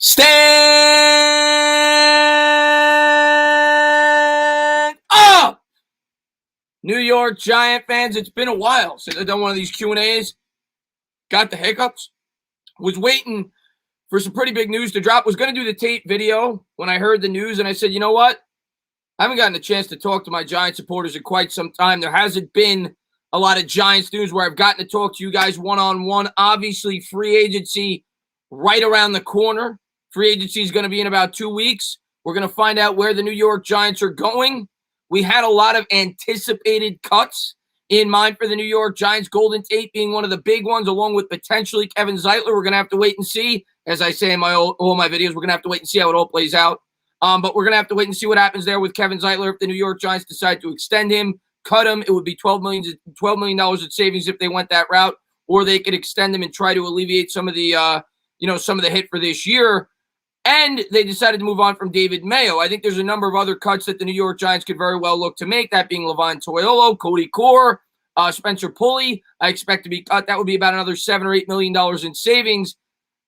Stand up! New York Giant fans, it's been a while since I've done one of these Q&As. Got the hiccups. Was waiting for some pretty big news to drop. Was going to do the Tate video when I heard the news, and I said, you know what? I haven't gotten a chance to talk to my Giant supporters in quite some time. There hasn't been a lot of Giants news where I've gotten to talk to you guys one-on-one. Obviously, free agency right around the corner. Free agency is going to be in about 2 weeks. We're going to find out where the New York Giants are going. We had a lot of anticipated cuts in mind for the New York Giants, Golden Tate being one of the big ones, along with potentially Kevin Zeitler. We're going to have to wait and see. As I say in all my videos, we're going to have to wait and see how it all plays out. But we're going to have to wait and see what happens there with Kevin Zeitler. If the New York Giants decide to extend him, cut him, it would be $12 million in savings if they went that route, or they could extend him and try to alleviate some of the some of the hit for this year. And they decided to move on from David Mayo. I think there's a number of other cuts that the New York Giants could very well look to make, that being Levine Toilolo, Cody Core, Spencer Pulley. I expect to be cut. That would be about another $7 or $8 million in savings.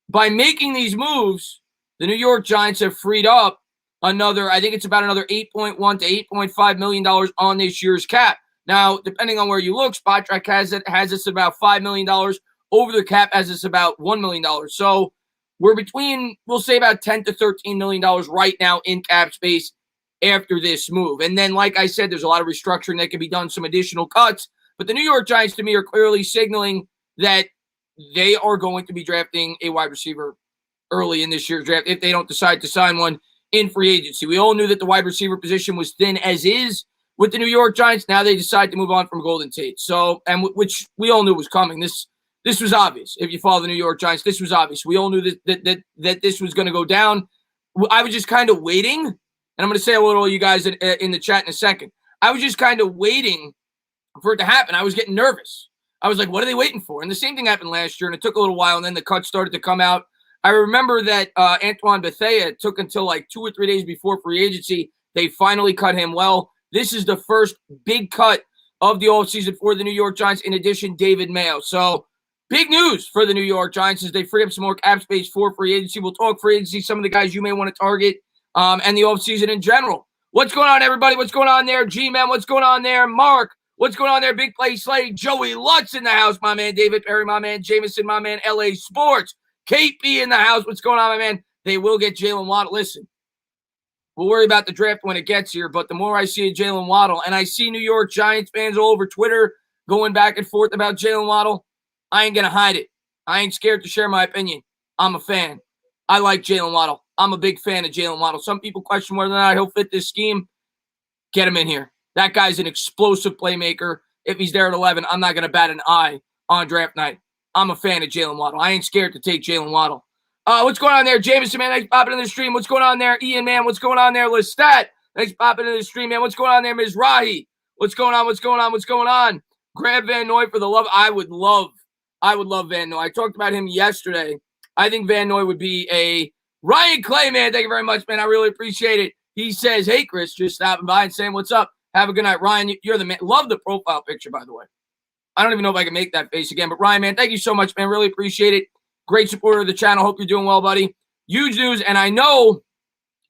By making these moves, the New York Giants have freed up another, I think it's about another $8.1 to $8.5 million on this year's cap. Now, depending on where you look, Spotrac has this at about $5 million. Over the cap has this about $1 million. So we're between, we'll say about $10 to $13 million right now in cap space after this move. And then, like I said, there's a lot of restructuring that can be done, some additional cuts. But the New York Giants, to me, are clearly signaling that they are going to be drafting a wide receiver early in this year's draft if they don't decide to sign one in free agency. We all knew that the wide receiver position was thin as is with the New York Giants. Now they decide to move on from Golden Tate. So, and which we all knew was coming. This was obvious. If you follow the New York Giants, this was obvious. We all knew that this was going to go down. I was just kind of waiting, and I'm going to say a little to you guys in the chat in a second. I was just kind of waiting for it to happen. I was getting nervous. I was like, what are they waiting for? And the same thing happened last year, and it took a little while, and then the cuts started to come out. I remember that Antoine Bethea took until like 2 or 3 days before free agency. They finally cut him. Well, this is the first big cut of the offseason for the New York Giants, in addition, David Mayo. So, big news for the New York Giants as they free up some more cap space for free agency. We'll talk free agency, some of the guys you may want to target, and the offseason in general. What's going on, everybody? What's going on there? G-Man, what's going on there? Mark, what's going on there? Big Play Slay, Joey Lutz in the house, my man. David Perry, my man. Jameson, my man. LA Sports. KP in the house. What's going on, my man? They will get Jalen Waddle. Listen, we'll worry about the draft when it gets here, but the more I see Jalen Waddle, and I see New York Giants fans all over Twitter going back and forth about Jalen Waddle, I ain't going to hide it. I ain't scared to share my opinion. I'm a fan. I like Jalen Waddle. I'm a big fan of Jalen Waddle. Some people question whether or not he'll fit this scheme. Get him in here. That guy's an explosive playmaker. If he's there at 11, I'm not going to bat an eye on draft night. I'm a fan of Jalen Waddle. I ain't scared to take Jalen Waddle. What's going on there? Jameson, man, thanks for popping in the stream. What's going on there? Ian, man, what's going on there? Lestat, thanks for popping in the stream, man. What's going on there? Ms. Rahi, what's going on? What's going on? What's going on? Grab Van Noy for the love. I would love Van Noy. I talked about him yesterday. I think Van Noy would be a Ryan Clay, man. Thank you very much, man. I really appreciate it. He says, hey, Chris, just stopping by and saying, what's up? Have a good night. Ryan, you're the man. Love the profile picture, by the way. I don't even know if I can make that face again. But, Ryan, man, thank you so much, man. Really appreciate it. Great supporter of the channel. Hope you're doing well, buddy. Huge news. And I know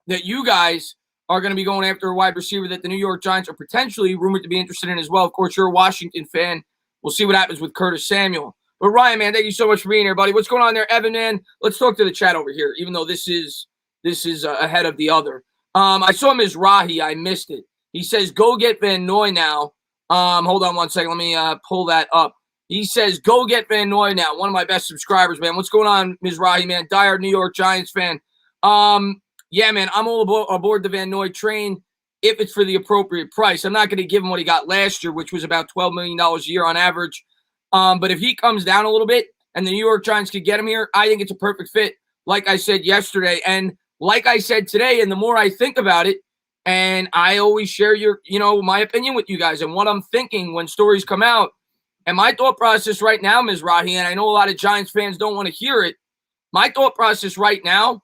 that you guys are going to be going after a wide receiver that the New York Giants are potentially rumored to be interested in as well. Of course, you're a Washington fan. We'll see what happens with Curtis Samuel. But, Ryan, man, thank you so much for being here, buddy. What's going on there, Evan, man? Let's talk to the chat over here, even though this is ahead of the other. I saw Ms. Rahi. I missed it. He says, go get Van Noy now. Hold on one second. Let me pull that up. He says, go get Van Noy now. One of my best subscribers, man. What's going on, Ms. Rahi, man? Diehard New York Giants fan. Yeah, man, I'm all aboard the Van Noy train if it's for the appropriate price. I'm not going to give him what he got last year, which was about $12 million a year on average. But if he comes down a little bit and the New York Giants could get him here, I think it's a perfect fit, like I said yesterday. And like I said today, and the more I think about it, and I always share my opinion with you guys and what I'm thinking when stories come out. And my thought process right now, Ms. Rahi, and I know a lot of Giants fans don't want to hear it. My thought process right now,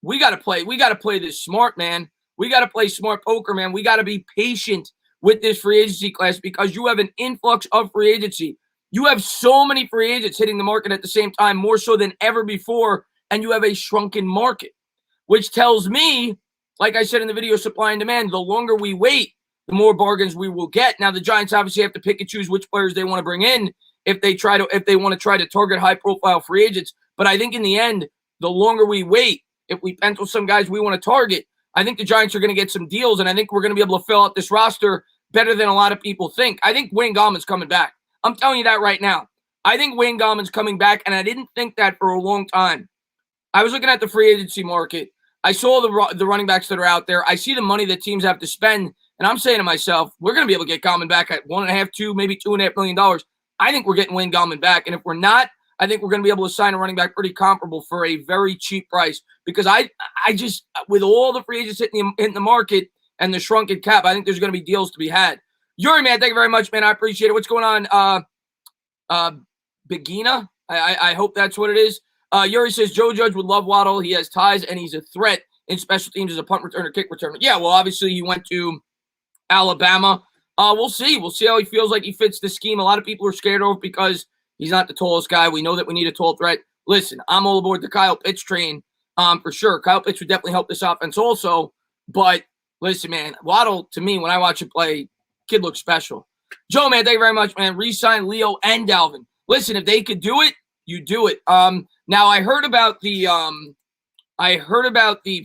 we got to play this smart, man. We got to play smart poker, man. We got to be patient with this free agency class because you have an influx of free agency. You have so many free agents hitting the market at the same time, more so than ever before. and you have a shrunken market, which tells me, like I said in the video, supply and demand, the longer we wait, the more bargains we will get. Now, the Giants obviously have to pick and choose which players they want to bring in if they want to try to target high-profile free agents. But I think in the end, the longer we wait, if we pencil some guys we want to target, I think the Giants are going to get some deals, and I think we're going to be able to fill out this roster better than a lot of people think. I think Wayne Gallman's coming back. I'm telling you that right now. I think Wayne Gallman's coming back, and I didn't think that for a long time. I was looking at the free agency market. I saw the running backs that are out there. I see the money that teams have to spend, and I'm saying to myself, we're going to be able to get Gallman back at $1.5, $2, maybe $2.5 million. I think we're getting Wayne Gallman back, and if we're not, I think we're going to be able to sign a running back pretty comparable for a very cheap price, because I just, with all the free agents hitting the market and the shrunken cap, I think there's going to be deals to be had. Yuri, man, thank you very much, man. I appreciate it. What's going on? Begina? I hope that's what it is. Yuri says, Joe Judge would love Waddle. He has ties, and he's a threat in special teams as a punt returner, kick returner. Yeah, well, obviously he went to Alabama. We'll see. We'll see how he feels like he fits the scheme. A lot of people are scared of it because he's not the tallest guy. We know that we need a tall threat. Listen, I'm all aboard the Kyle Pitts train for sure. Kyle Pitts would definitely help this offense also. But listen, man, Waddle, to me, when I watch him play, kid looks special. Joe, man, thank you very much, man. Re-sign Leo and Dalvin. Listen, if they could do it, you do it. Now I heard about the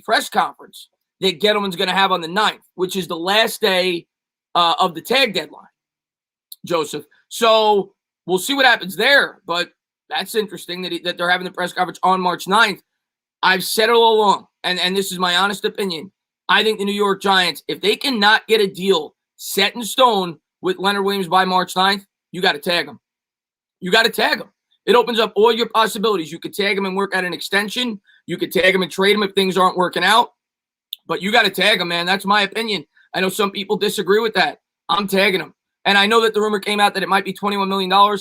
press conference that Gettleman's going to have on the 9th, which is the last day of the tag deadline, Joseph. So we'll see what happens there. But that's interesting that they're having the press conference on March 9th. I've said it all along, and this is my honest opinion. I think the New York Giants, if they cannot get a deal set in stone with Leonard Williams by March 9th, you got to tag him. You got to tag him. It opens up all your possibilities. You could tag him and work out an extension. You could tag him and trade him if things aren't working out. But you got to tag him, man. That's my opinion. I know some people disagree with that. I'm tagging him. And I know that the rumor came out that it might be $21 million.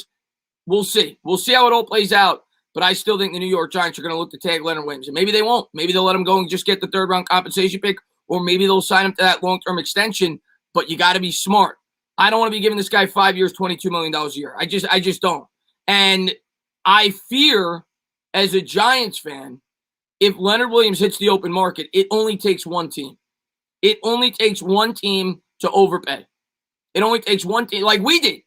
We'll see. We'll see how it all plays out. But I still think the New York Giants are going to look to tag Leonard Williams. And maybe they won't. Maybe they'll let him go and just get the third-round compensation pick. Or maybe they'll sign him to that long-term extension. But you got to be smart. I don't want to be giving this guy 5 years, $22 million a year. I just don't. And I fear, as a Giants fan, if Leonard Williams hits the open market, it only takes one team. It only takes one team to overpay. It only takes one team, like we did,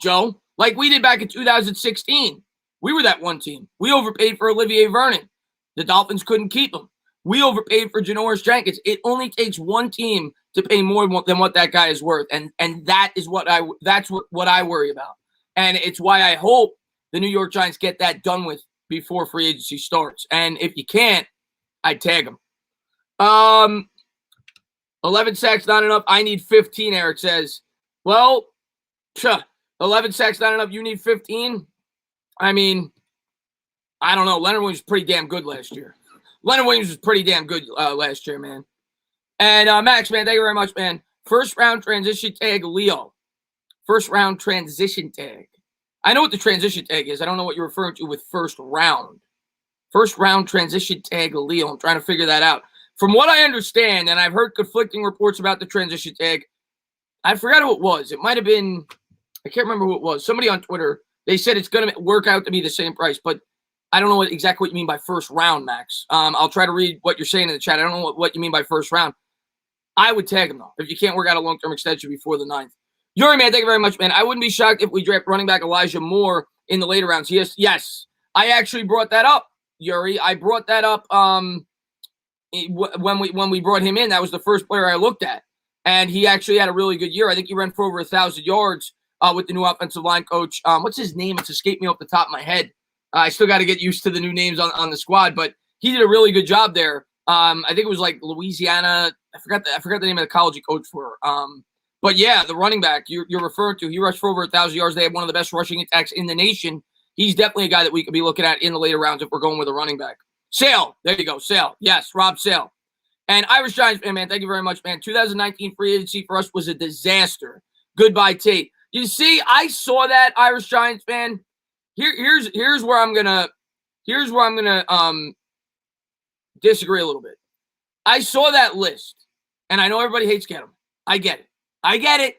Joe, like we did back in 2016. We were that one team. We overpaid for Olivier Vernon. The Dolphins couldn't keep him. We overpaid for Janoris Jenkins. It only takes one team to pay more than what that guy is worth, and that is what I worry about. And it's why I hope the New York Giants get that done with before free agency starts. And if you can't, I'd tag them. 11 sacks, not enough. I need 15, Eric says. Well, 11 sacks, not enough. You need 15? I mean, I don't know. Leonard Williams was pretty damn good last year. Leonard Williams was pretty damn good last year, man. And Max, man, thank you very much, man. First round transition tag, Leo. First round transition tag. I know what the transition tag is. I don't know what you're referring to with first round. First round transition tag, Leo. I'm trying to figure that out. From what I understand, and I've heard conflicting reports about the transition tag, I forgot who it was. It might have been, I can't remember who it was. Somebody on Twitter, they said it's going to work out to be the same price, but I don't know exactly what you mean by first round, Max. I'll try to read what you're saying in the chat. I don't know what you mean by first round. I would tag him, though, if you can't work out a long-term extension before the 9th. Yuri, man, thank you very much, man. I wouldn't be shocked if we draft running back Elijah Moore in the later rounds. Yes. I actually brought that up, Yuri. I brought that up when we brought him in. That was the first player I looked at. And he actually had a really good year. I think he ran for over 1,000 yards with the new offensive line coach. What's his name? It's escaped me off the top of my head. I still got to get used to the new names on the squad, but he did a really good job there. I think it was like Louisiana. I forgot the name of the college he coached for. But yeah, the running back you're referring to, he rushed for over 1,000 yards. They had one of the best rushing attacks in the nation. He's definitely a guy that we could be looking at in the later rounds if we're going with a running back. Sale, there you go, Sale. Yes, Rob Sale. And Irish Giants fan, man, thank you very much, man. 2019 free agency for us was a disaster. Goodbye, Tate. You see, I saw that, Irish Giants fan. Here's where I'm gonna disagree a little bit. I saw that list, and I know everybody hates Gettleman. I get it.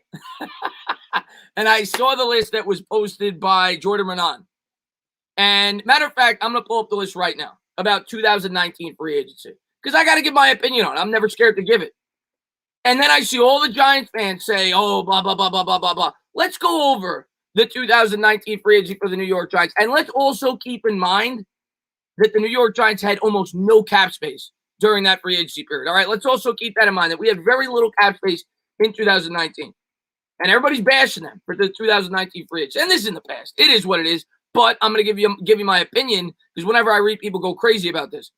And I saw the list that was posted by Jordan Renan. And matter of fact, I'm gonna pull up the list right now. about 2019 free agency because I got to give my opinion on it. I'm never scared to give it. And then I see all the Giants fans say, oh, blah, blah, blah, blah, blah, blah, blah. Let's go over the 2019 free agency for the New York Giants. And let's also keep in mind that the New York Giants had almost no cap space during that free agency period. All right, let's also keep that in mind, that we had very little cap space in 2019. And everybody's bashing them for the 2019 free agency. And this is in the past. It is what it is. But I'm going to give you my opinion because whenever I read people go crazy about this.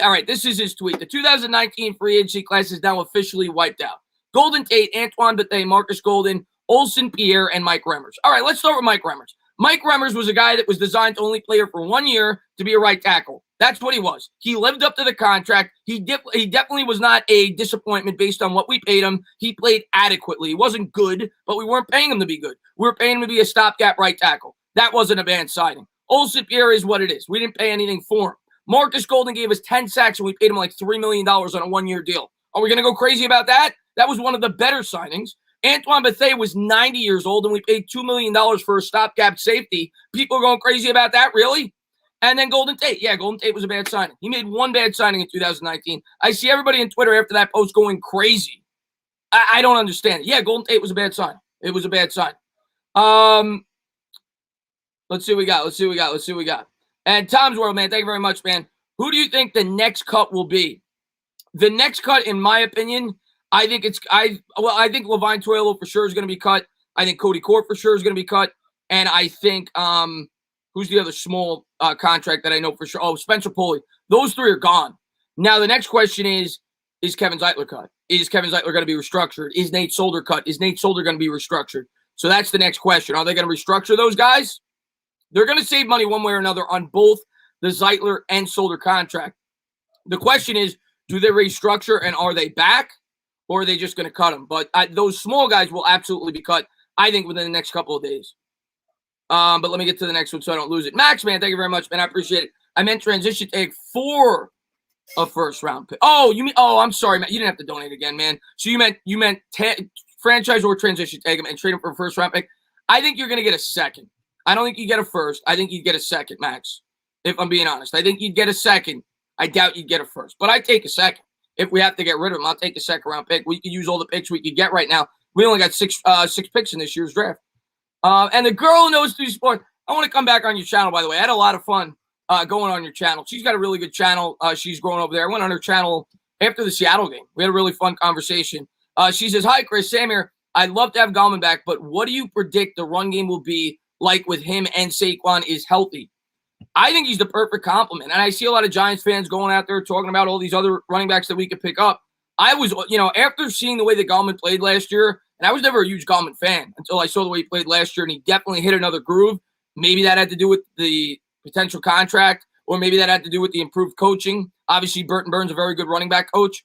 All right, this is his tweet. The 2019 free agency class is now officially wiped out. Golden Tate, Antoine Bethea, Marcus Golden, Olsen Pierre, and Mike Remmers. All right, let's start with Mike Remmers. Mike Remmers was a guy that was designed to only play here for 1 year to be a right tackle. That's what he was. He lived up to the contract. He definitely was not a disappointment based on what we paid him. He played adequately. He wasn't good, but we weren't paying him to be good. We were paying him to be a stopgap right tackle. That wasn't a bad signing. Olsen Pierre is what it is. We didn't pay anything for him. Marcus Golden gave us 10 sacks, and we paid him like $3 million on a 1 year deal. Are we going to go crazy about that? That was one of the better signings. Antoine Bethea was 90 years old, and we paid $2 million for a stopgap safety. People are going crazy about that, really? And then Golden Tate. Yeah, Golden Tate was a bad signing. He made one bad signing in 2019. I see everybody on Twitter after that post going crazy. I don't understand it. Yeah, Golden Tate was a bad sign. It was a bad sign. Let's see what we got. And Tom's World, man, thank you very much, man. Who do you think the next cut will be? The next cut, in my opinion, I think Levine Toillo for sure is going to be cut. I think Cody Core for sure is going to be cut. And I think, who's the other small contract that I know for sure? Oh, Spencer Pulley. Those three are gone. Now, the next question is Kevin Zeitler cut? Is Kevin Zeitler going to be restructured? Is Nate Solder cut? Is Nate Solder going to be restructured? So that's the next question. Are they going to restructure those guys? They're going to save money one way or another on both the Zeitler and Solder contract. The question is, do they restructure and are they back? Or are they just going to cut them? But those small guys will absolutely be cut, I think, within the next couple of days. But let me get to the next one so I don't lose it. Max, man, thank you very much, man. I appreciate it. I meant transition tag for a first-round pick. Oh, I'm sorry, man. You didn't have to donate again, man. So you meant franchise or transition tag him and trade him for a first-round pick. I think you're going to get a second. I don't think you get a first. I think you'd get a second, Max, if I'm being honest. I think you'd get a second. I doubt you'd get a first. But I'd take a second. If we have to get rid of him, I'll take a second-round pick. We could use all the picks we could get right now. We only got six picks in this year's draft. And the girl who knows through sport, I want to come back on your channel, by the way. I had a lot of fun going on your channel. She's got a really good channel. She's growing over there. I went on her channel after the Seattle game. We had a really fun conversation. She says, hi, Chris, Sam here. I'd love to have Gallman back, but what do you predict the run game will be like with him and Saquon is healthy? I think he's the perfect complement. And I see a lot of Giants fans going out there talking about all these other running backs that we could pick up. I was, after seeing the way that Gallman played last year, and I was never a huge Gallman fan until I saw the way he played last year, and he definitely hit another groove. Maybe that had to do with the potential contract, or maybe that had to do with the improved coaching. Obviously, Burton Burns, a very good running back coach.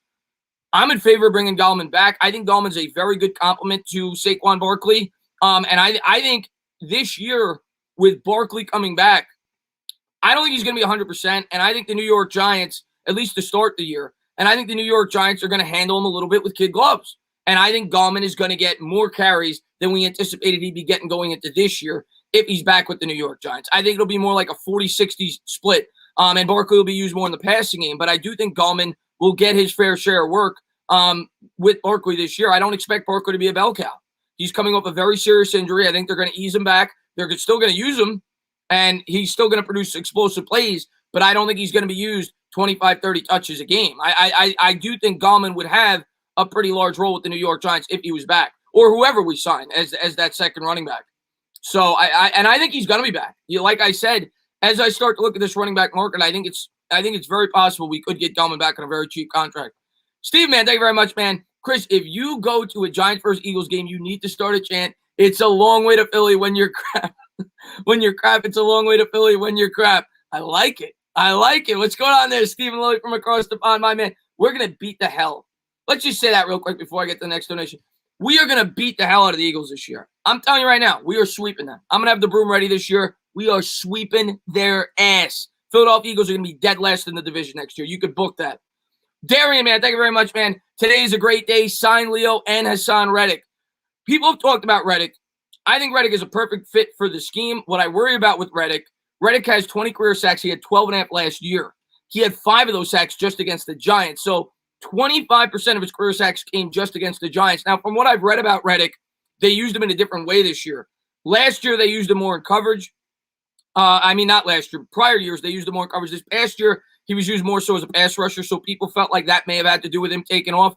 I'm in favor of bringing Gallman back. I think Gallman's a very good complement to Saquon Barkley. And I think this year, with Barkley coming back, I don't think he's going to be 100%. And I think the New York Giants, at least to start the year, and I think the New York Giants are going to handle him a little bit with kid gloves. And I think Gallman is going to get more carries than we anticipated he'd be getting going into this year if he's back with the New York Giants. I think it'll be more like a 40-60 split. And Barkley will be used more in the passing game. But I do think Gallman will get his fair share of work with Barkley this year. I don't expect Barkley to be a bell cow. He's coming off a very serious injury. I think they're going to ease him back. They're still going to use him, and he's still going to produce explosive plays, but I don't think he's going to be used 25, 30 touches a game. I do think Gallman would have a pretty large role with the New York Giants if he was back, or whoever we sign as that second running back. So I think he's going to be back. Like I said, as I start to look at this running back market, I think it's very possible we could get Gallman back on a very cheap contract. Steve, man, thank you very much, man. Chris, if you go to a Giants versus Eagles game, you need to start a chant. It's a long way to Philly when you're crap. When you're crap, it's a long way to Philly when you're crap. I like it. What's going on there, Stephen Lilly from across the pond, my man? We're going to beat the hell. Let's just say that real quick before I get to the next donation. We are going to beat the hell out of the Eagles this year. I'm telling you right now, we are sweeping them. I'm going to have the broom ready this year. We are sweeping their ass. Philadelphia Eagles are going to be dead last in the division next year. You could book that. Darian, man, thank you very much, man. Today is a great day. Sign Leo and Hassan Reddick. People have talked about Reddick. I think Reddick is a perfect fit for the scheme. What I worry about with Reddick has 20 career sacks. He had 12 and a half last year. he had 5 of those sacks just against the Giants. So 25% of his career sacks came just against the Giants. Now, from what I've read about Reddick, they used him in a different way this year. Last year, they used him more in coverage. Not last year. Prior years, they used him more in coverage. This past year, he was used more so as a pass rusher, so people felt like that may have had to do with him taking off.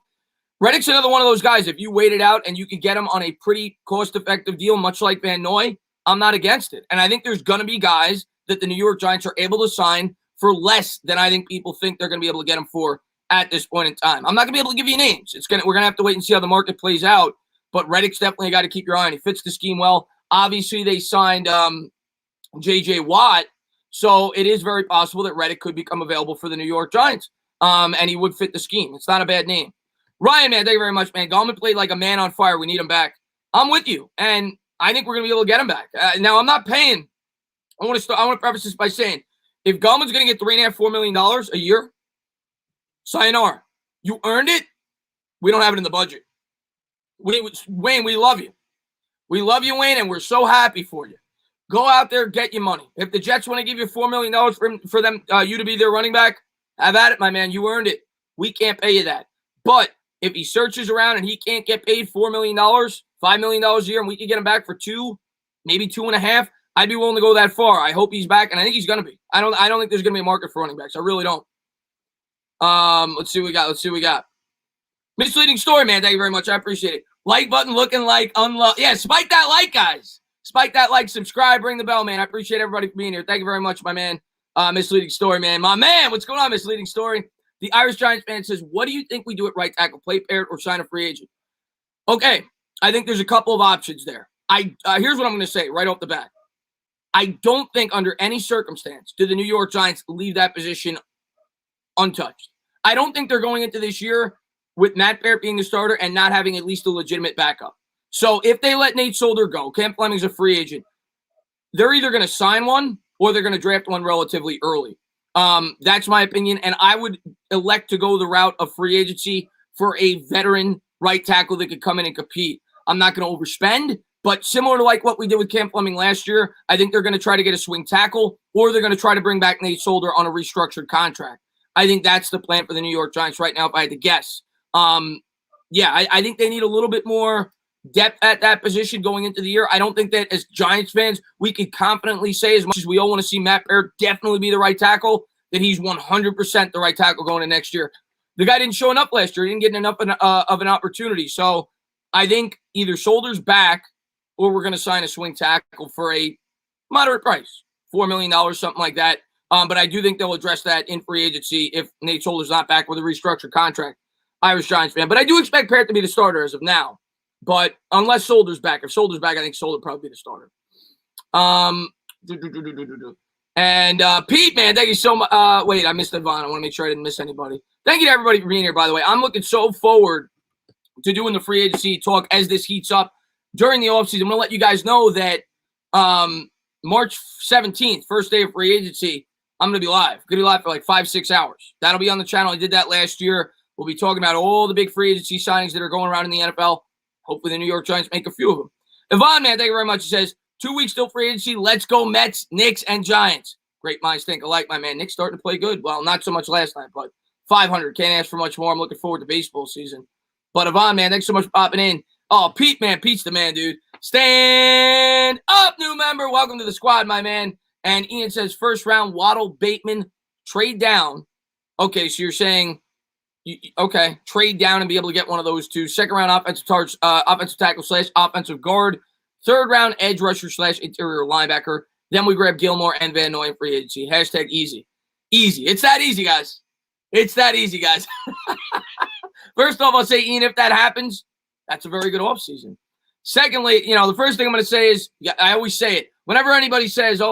Reddick's another one of those guys. If you wait it out and you could get him on a pretty cost-effective deal, much like Van Noy, I'm not against it. And I think there's going to be guys that the New York Giants are able to sign for less than I think people think they're going to be able to get him for at this point in time. I'm not going to be able to give you names. We're going to have to wait and see how the market plays out. But Reddick's definitely a guy to keep your eye on. He fits the scheme well. Obviously, they signed J.J. Watt, so it is very possible that Reddick could become available for the New York Giants, and he would fit the scheme. It's not a bad name. Ryan, man, thank you very much, man. Gallman played like a man on fire. We need him back. I'm with you, and I think we're going to be able to get him back. Now, I'm not paying. I want to preface this by saying, if Gallman's going to get $3.5, $4 million a year, sayonara. You earned it. We don't have it in the budget. Wayne, we love you. We love you, Wayne, and we're so happy for you. Go out there, get your money. If the Jets want to give you $4 million for them, you to be their running back, have at it, my man. You earned it. We can't pay you that. But if he searches around and he can't get paid $4 million, $5 million a year, and we can get him back for 2, maybe 2.5, I'd be willing to go that far. I hope he's back, and I think he's going to be. I don't think there's going to be a market for running backs. I really don't. Let's see what we got. Misleading story, man. Thank you very much. I appreciate it. Like button looking like unloved. Yeah, spike that like, guys. Spike that like, subscribe, ring the bell, man. I appreciate everybody for being here. Thank you very much, my man. Misleading story, man. My man, what's going on, Misleading story? The Irish Giants fan says, what do you think we do at right tackle? Play paired or sign a free agent? Okay, I think there's a couple of options there. Here's what I'm going to say right off the bat. I don't think under any circumstance do the New York Giants leave that position untouched. I don't think they're going into this year with Matt Barrett being the starter and not having at least a legitimate backup. So if they let Nate Solder go, Cam Fleming's a free agent, they're either going to sign one or they're going to draft one relatively early. That's my opinion, and I would elect to go the route of free agency for a veteran right tackle that could come in and compete. I'm not going to overspend, but similar to like what we did with Cam Fleming last year, I think they're going to try to get a swing tackle, or they're going to try to bring back Nate Solder on a restructured contract. I think that's the plan for the New York Giants right now, if I had to guess. I think they need a little bit more depth at that position going into the year. I don't think that as Giants fans, we could confidently say, as much as we all want to see Matt Barrett definitely be the right tackle, that he's 100% the right tackle going into next year. The guy didn't show enough last year. He didn't get enough of an opportunity. So I think either Solder's back or we're going to sign a swing tackle for a moderate price, $4 million, something like that. But I do think they'll address that in free agency if Nate Solder's not back with a restructured contract. Irish Giants fan. But I do expect Barrett to be the starter as of now. But unless Solder's back. If Solder's back, I think Solder probably be the starter. And Pete, man, thank you so much. Wait, I missed Yvonne. I want to make sure I didn't miss anybody. Thank you to everybody for being here, by the way. I'm looking so forward to doing the free agency talk as this heats up during the offseason. I'm going to let you guys know that March 17th, first day of free agency, I'm going to be live. Going to be live for like 5-6 hours. That'll be on the channel. I did that last year. We'll be talking about all the big free agency signings that are going around in the NFL. Hopefully the New York Giants make a few of them. Yvonne, man, thank you very much. He says, 2 weeks till free agency. Let's go Mets, Knicks, and Giants. Great minds think alike, my man. Knicks starting to play good. Well, not so much last night, but 500. Can't ask for much more. I'm looking forward to baseball season. But Yvonne, man, thanks so much for popping in. Oh, Pete, man. Pete's the man, dude. Stand up, new member. Welcome to the squad, my man. And Ian says, first round, Waddle, Bateman, trade down. Okay, so you're saying, okay, trade down and be able to get one of those two. Second round, offensive tackle / offensive guard. Third round, edge rusher / interior linebacker. Then we grab Gilmore and Van Noy in free agency. Hashtag easy. Easy. It's that easy, guys. It's that easy, guys. First off, I'll say, Ian, if that happens, that's a very good offseason. Secondly, the first thing I'm going to say is, I always say it. Whenever anybody says, this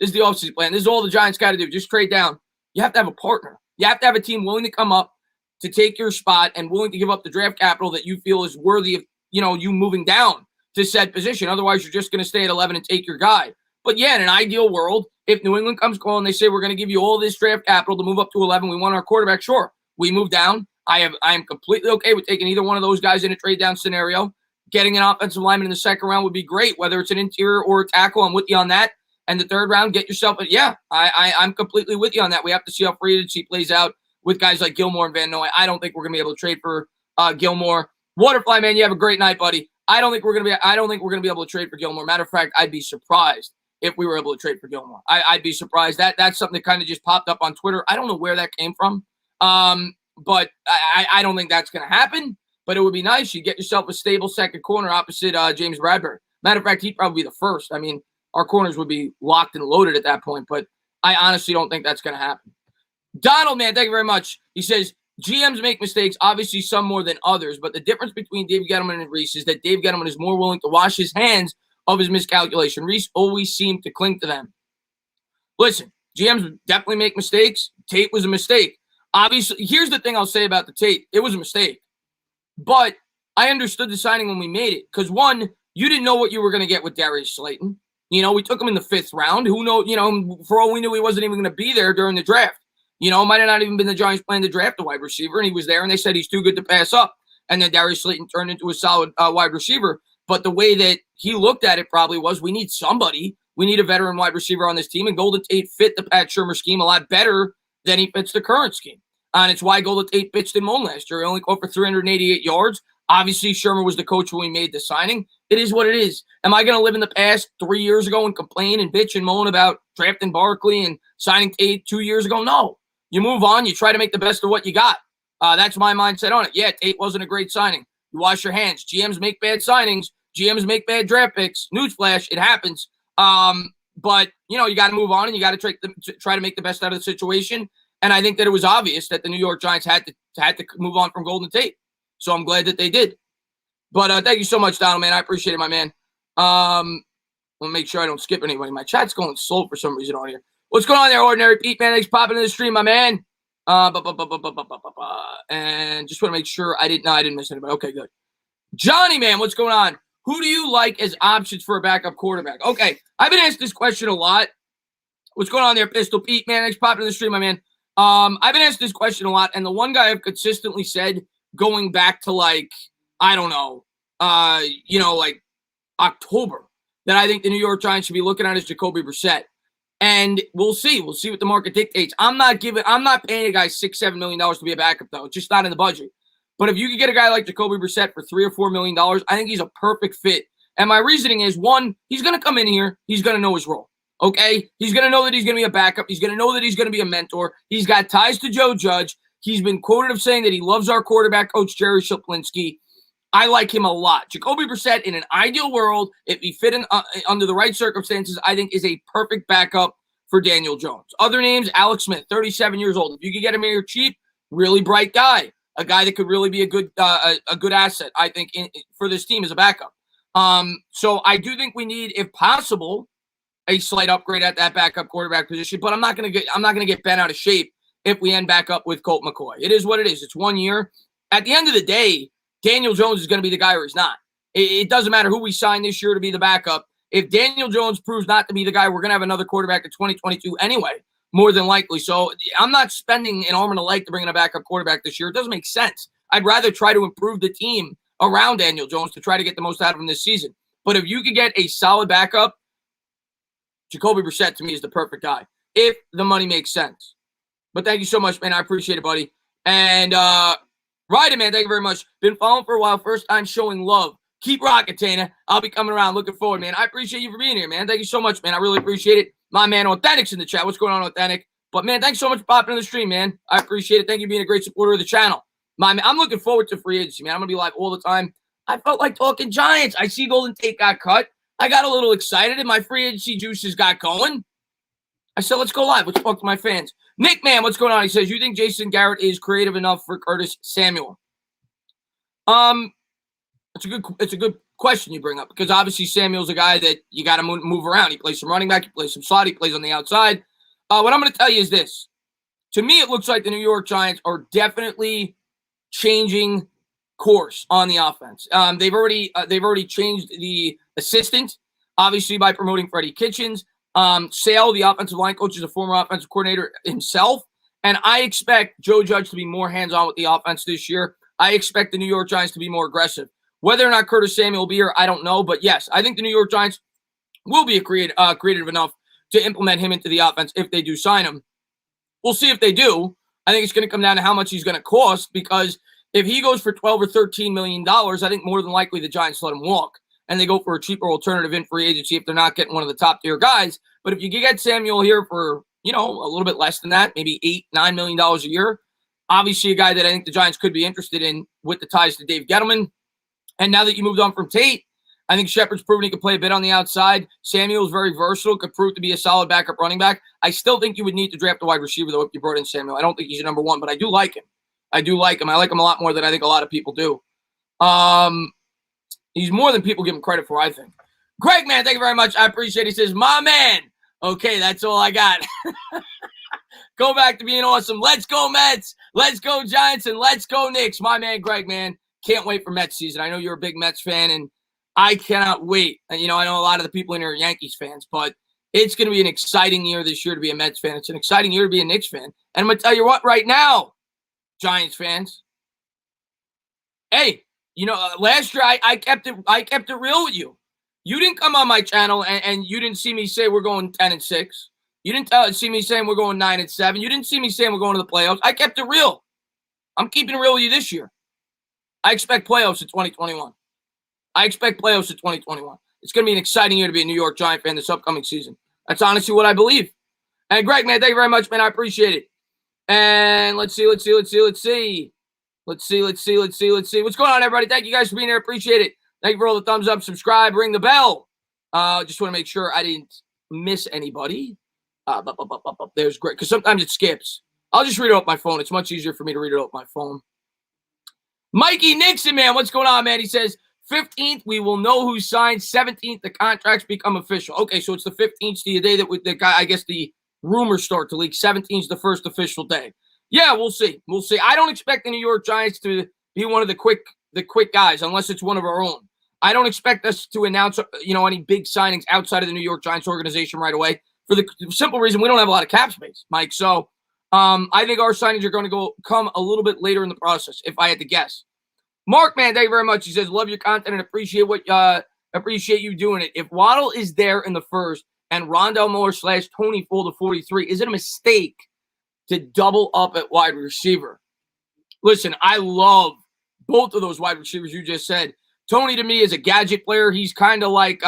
is the offseason plan, this is all the Giants got to do, just trade down, you have to have a partner. You have to have a team willing to come up to take your spot and willing to give up the draft capital that you feel is worthy of, you moving down to said position. Otherwise, you're just going to stay at 11 and take your guy. But yeah, in an ideal world, if New England comes calling, they say, we're going to give you all this draft capital to move up to 11. We want our quarterback. Sure. We move down. I am completely okay with taking either one of those guys in a trade down scenario. Getting an offensive lineman in the second round would be great, whether it's an interior or a tackle. I'm with you on that. and the third round, get yourself. But yeah, I'm completely with you on that. We have to see how free agency plays out with guys like Gilmore and Van Noy. I don't think we're gonna be able to trade for Gilmore. Waterfly, man, you have a great night, buddy. I don't think we're gonna be able to trade for Gilmore. Matter of fact, I'd be surprised if we were able to trade for Gilmore. I'd be surprised. That's something that kind of just popped up on Twitter. I don't know where that came from, but I don't think that's gonna happen. But it would be nice. You get yourself a stable second corner opposite James Bradbury. Matter of fact, he'd probably be the first. I mean, our corners would be locked and loaded at that point. But I honestly don't think that's gonna happen. Donald, man, thank you very much. He says, GMs make mistakes, obviously some more than others, but the difference between Dave Gettleman and Reese is that Dave Gettleman is more willing to wash his hands of his miscalculation. Reese always seemed to cling to them. Listen, GMs definitely make mistakes. Tate was a mistake. Obviously, here's the thing I'll say about the Tate. It was a mistake. But I understood the signing when we made it. Because, one, you didn't know what you were going to get with Darius Slayton. You know, we took him in the 5th round. Who knows? You know, for all we knew, he wasn't even going to be there during the draft. You know, it might have not even been the Giants plan to draft a wide receiver, and he was there, and they said he's too good to pass up. And then Darius Slayton turned into a solid wide receiver. But the way that he looked at it probably was, we need somebody. We need a veteran wide receiver on this team, and Golden Tate fit the Pat Shurmur scheme a lot better than he fits the current scheme. And it's why Golden Tate pitched in Moan last year. He only caught for 388 yards. Obviously, Shurmur was the coach when we made the signing. It is what it is. Am I going to live in the past 3 years ago and complain and bitch and moan about drafting Barkley and signing Tate 2 years ago? No. You move on. You try to make the best of what you got. That's my mindset on it. Yeah, Tate wasn't a great signing. You wash your hands. GMs make bad signings. GMs make bad draft picks. Newsflash, it happens. But, you know, you got to move on, and you got to try to make the best out of the situation. And I think that it was obvious that the New York Giants had to move on from Golden Tate. So I'm glad that they did. But thank you so much, Donald, man. I appreciate it, my man. Let me make sure I don't skip anybody. My chat's going slow for some reason on here. What's going on there, Ordinary Pete, man? Thanks for popping in the stream, my man. And just want to make sure I didn't miss anybody. Okay, good. Johnny, man, what's going on? Who do you like as options for a backup quarterback? Okay, I've been asked this question a lot. What's going on there, Pistol Pete, man? Thanks for popping in the stream, my man. I've been asked this question a lot, and the one guy I've consistently said going back to, like, I don't know, like October, that I think the New York Giants should be looking at is Jacoby Brissett. And we'll see. We'll see what the market dictates. I'm not paying a guy $6-7 million to be a backup, though. It's just not in the budget. But if you could get a guy like Jacoby Brissett for $3 or $4 million, I think he's a perfect fit. And my reasoning is, one, he's going to come in here. He's going to know his role. Okay? He's going to know that he's going to be a backup. He's going to know that he's going to be a mentor. He's got ties to Joe Judge. He's been quoted of saying that he loves our quarterback coach, Jerry Shaplinski. I like him a lot. Jacoby Brissett, in an ideal world, if he fit in under the right circumstances, I think is a perfect backup for Daniel Jones. Other names, Alex Smith, 37 years old. If you could get him here cheap, really bright guy. A guy that could really be a good asset, I think, for this team as a backup. So I do think we need, if possible, a slight upgrade at that backup quarterback position. But I'm not gonna get bent out of shape if we end back up with Colt McCoy. It is what it is. It's 1 year. At the end of the day, Daniel Jones is going to be the guy or he's not. It doesn't matter who we sign this year to be the backup. If Daniel Jones proves not to be the guy, we're going to have another quarterback in 2022 anyway, more than likely. So I'm not spending an arm and a leg to bring in a backup quarterback this year. It doesn't make sense. I'd rather try to improve the team around Daniel Jones to try to get the most out of him this season. But if you could get a solid backup, Jacoby Brissett to me is the perfect guy, if the money makes sense. But thank you so much, man. I appreciate it, buddy. And Ryder, man, thank you very much. Been following for a while. First time showing love. Keep rocking, Tana. I'll be coming around. Looking forward, man. I appreciate you for being here, man. Thank you so much, man. I really appreciate it. My man, Authentic's in the chat. What's going on, Authentic? But, man, thanks so much for popping in the stream, man. I appreciate it. Thank you for being a great supporter of the channel. I'm looking forward to free agency, man. I'm going to be live all the time. I felt like talking Giants. I see Golden Tate got cut. I got a little excited, and my free agency juices got going. I said, let's go live. Let's talk to my fans. Nick, man, what's going on? He says, you think Jason Garrett is creative enough for Curtis Samuel? It's a good question you bring up, because obviously Samuel's a guy that you got to move around. He plays some running back. He plays some slot. He plays on the outside. What I'm going to tell you is this. To me, it looks like the New York Giants are definitely changing course on the offense. They've already changed the assistant, obviously, by promoting Freddie Kitchens. Sale, the offensive line coach, is a former offensive coordinator himself. And I expect Joe Judge to be more hands-on with the offense this year. I expect the New York Giants to be more aggressive. Whether or not Curtis Samuel will be here, I don't know. But, yes, I think the New York Giants will be creative enough to implement him into the offense if they do sign him. We'll see if they do. I think it's going to come down to how much he's going to cost, because if he goes for $12 or $13 million, I think more than likely the Giants let him walk, and they go for a cheaper alternative in free agency if they're not getting one of the top-tier guys. But if you can get Samuel here for, a little bit less than that, maybe $8-9 million a year, obviously a guy that I think the Giants could be interested in with the ties to Dave Gettleman. And now that you moved on from Tate, I think Shepard's proven he can play a bit on the outside. Samuel's very versatile, could prove to be a solid backup running back. I still think you would need to draft a wide receiver, though, if you brought in Samuel. I don't think he's your number one, but I do like him. I like him a lot more than I think a lot of people do. He's more than people give him credit for, I think. Greg, man, thank you very much. I appreciate it. He says, my man. Okay, that's all I got. Go back to being awesome. Let's go, Mets. Let's go, Giants, and let's go, Knicks. My man, Greg, man. Can't wait for Mets season. I know you're a big Mets fan, and I cannot wait. And, I know a lot of the people in here are Yankees fans, but it's going to be an exciting year this year to be a Mets fan. It's an exciting year to be a Knicks fan. And I'm going to tell you what right now, Giants fans. Hey, last year I kept it real with you. You didn't come on my channel and you didn't see me say we're going 10-6. You didn't see me saying we're going 9-7. You didn't see me saying we're going to the playoffs. I kept it real. I'm keeping it real with you this year. I expect playoffs in 2021. It's going to be an exciting year to be a New York Giant fan this upcoming season. That's honestly what I believe. And Greg, man, thank you very much, man. I appreciate it. And let's see. What's going on, everybody? Thank you guys for being here. Appreciate it. Thank you for all the thumbs up, subscribe, ring the bell. Just want to make sure I didn't miss anybody. There's Greg, because sometimes it skips. I'll just read it off my phone. It's much easier for me to read it off my phone. Mikey Nixon, man, what's going on, man? He says, 15th, we will know who signed. 17th, the contracts become official. Okay, so it's the 15th, the day that the guy, I guess the rumors start to leak. 17th is the first official day. Yeah, we'll see. I don't expect the New York Giants to be one of the quick guys unless it's one of our own. I don't expect us to announce, any big signings outside of the New York Giants organization right away for the simple reason we don't have a lot of cap space, Mike. So I think our signings are going to come a little bit later in the process, if I had to guess. Mark, man, thank you very much. He says, love your content and appreciate you doing it. If Waddle is there in the first and Rondell Moore / Tony fall to 43, is it a mistake to double up at wide receiver? Listen, I love both of those wide receivers you just said. Tony, to me, is a gadget player. He's kind of like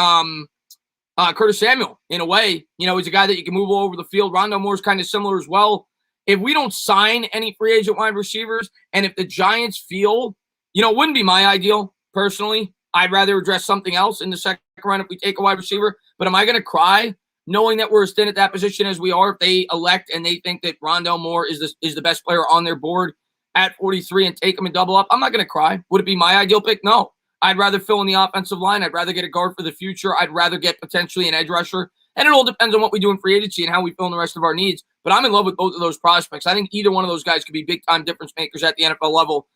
Curtis Samuel in a way. He's a guy that you can move all over the field. Rondell Moore's kind of similar as well. If we don't sign any free agent wide receivers, and if the Giants feel, it wouldn't be my ideal, personally. I'd rather address something else in the second round if we take a wide receiver. But am I going to cry knowing that we're as thin at that position as we are if they elect and they think that Rondell Moore is the best player on their board at 43 and take him and double up? I'm not going to cry. Would it be my ideal pick? No. I'd rather fill in the offensive line. I'd rather get a guard for the future. I'd rather get potentially an edge rusher. And it all depends on what we do in free agency and how we fill in the rest of our needs. But I'm in love with both of those prospects. I think either one of those guys could be big-time difference makers at the NFL level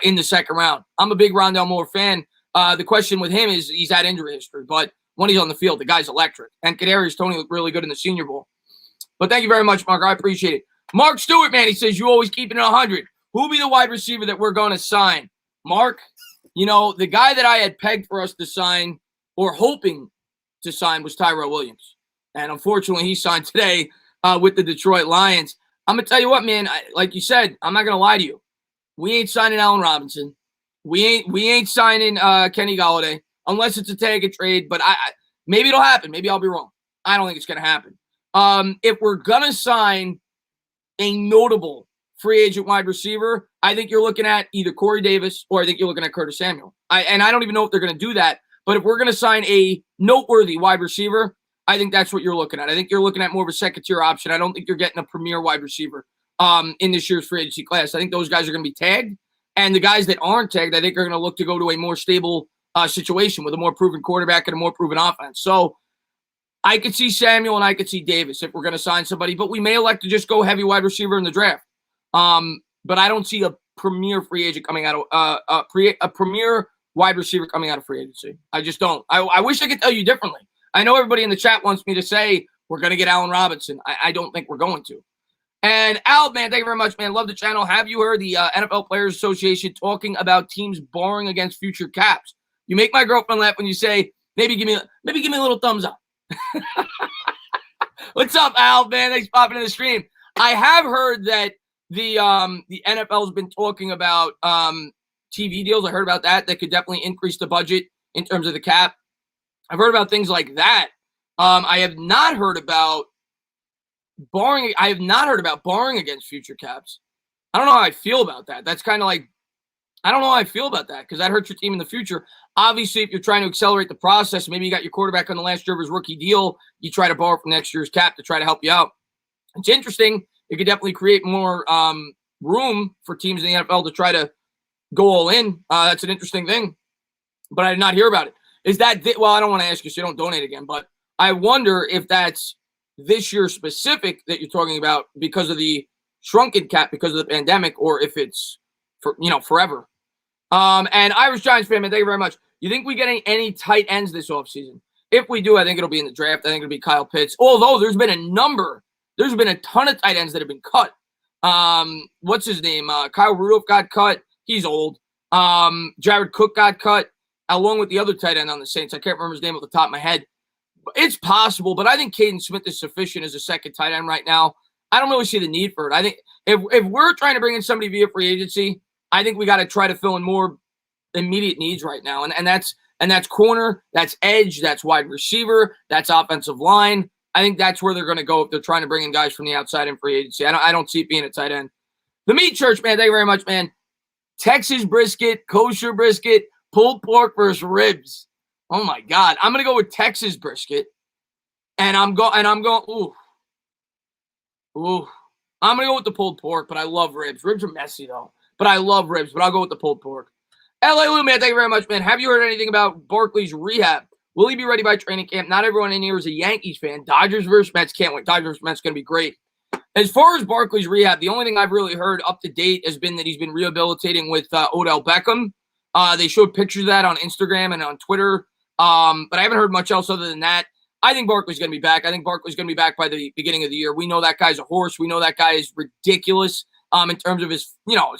in the second round. I'm a big Rondell Moore fan. The question with him is he's had injury history. But when he's on the field, the guy's electric. And Kadarius Toney looked really good in the Senior Bowl. But thank you very much, Mark. I appreciate it. Mark Stewart, man, he says, you always keep it 100. Who'll be the wide receiver that we're going to sign? Mark, the guy that I had pegged for us to sign or hoping to sign was Tyrell Williams. And unfortunately, he signed today with the Detroit Lions. I'm going to tell you what, man, like you said, I'm not going to lie to you. We ain't signing Allen Robinson. We ain't signing Kenny Golladay unless it's a tag and trade. But maybe it'll happen. Maybe I'll be wrong. I don't think it's going to happen. If we're going to sign a notable free agent wide receiver, I think you're looking at either Corey Davis or I think you're looking at Curtis Samuel. I don't even know if they're going to do that. But if we're going to sign a noteworthy wide receiver, I think that's what you're looking at. I think you're looking at more of a second-tier option. I don't think you're getting a premier wide receiver in this year's free agency class. I think those guys are going to be tagged. And the guys that aren't tagged, I think are going to look to go to a more stable situation with a more proven quarterback and a more proven offense. So I could see Samuel and I could see Davis if we're going to sign somebody. But we may elect to just go heavy wide receiver in the draft. But I don't see a premier free agent coming out of a premier wide receiver coming out of free agency. I just don't. I wish I could tell you differently. I know everybody in the chat wants me to say we're going to get Allen Robinson. I don't think we're going to. And Al, man, thank you very much, man. Love the channel. Have you heard the NFL Players Association talking about teams borrowing against future caps? You make my girlfriend laugh when you say maybe give me a little thumbs up. What's up, Al, man? Thanks for popping in the stream. I have heard that the NFL has been talking about TV deals. I heard about that. That could definitely increase the budget in terms of the cap. I've heard about things like that. I have not heard about borrowing. I have not heard about borrowing against future caps. I don't know how I feel about that. That's kind of like, I don't know how I feel about that because that hurts your team in the future. Obviously, if you're trying to accelerate the process, maybe you got your quarterback on the last year of his rookie deal, you try to borrow from next year's cap to try to help you out. It's interesting. It could definitely create more room for teams in the NFL to try to go all in. That's an interesting thing, but I did not hear about it. Is that well? I don't want to ask you, so you don't donate again. But I wonder if that's this year specific that you're talking about because of the shrunken cap, because of the pandemic, or if it's for forever. And Irish Giants fan, man, thank you very much. You think we get any tight ends this offseason? If we do, I think it'll be in the draft. I think it'll be Kyle Pitts. Although there's been a ton of tight ends that have been cut. What's his name? Kyle Rudolph got cut. He's old. Jared Cook got cut, along with the other tight end on the Saints. I can't remember his name off the top of my head. It's possible, but I think Caden Smith is sufficient as a second tight end right now. I don't really see the need for it. I think if we're trying to bring in somebody via free agency, I think we got to try to fill in more immediate needs right now. And that's corner, that's edge, that's wide receiver, that's offensive line. I think that's where they're going to go if they're trying to bring in guys from the outside in free agency. I don't see it being a tight end. The Meat Church, man, thank you very much, man. Texas brisket, kosher brisket, pulled pork versus ribs. Oh my God. I'm going to go with Texas brisket. And I'm going, ooh. I'm going to go with the pulled pork, but I love ribs. Ribs are messy though. But I love ribs, but I'll go with the pulled pork. LA Lou, man, thank you very much, man. Have you heard anything about Barkley's rehab? Will he be ready by training camp? Not everyone in here is a Yankees fan. Dodgers versus Mets, can't wait. Dodgers versus Mets going to be great. As far as Barkley's rehab, the only thing I've really heard up to date has been that he's been rehabilitating with Odell Beckham. They showed pictures of that on Instagram and on Twitter, but I haven't heard much else other than that. I think Barkley's going to be back. I think Barkley's going to be back by the beginning of the year. We know that guy's a horse. We know that guy is ridiculous in terms of his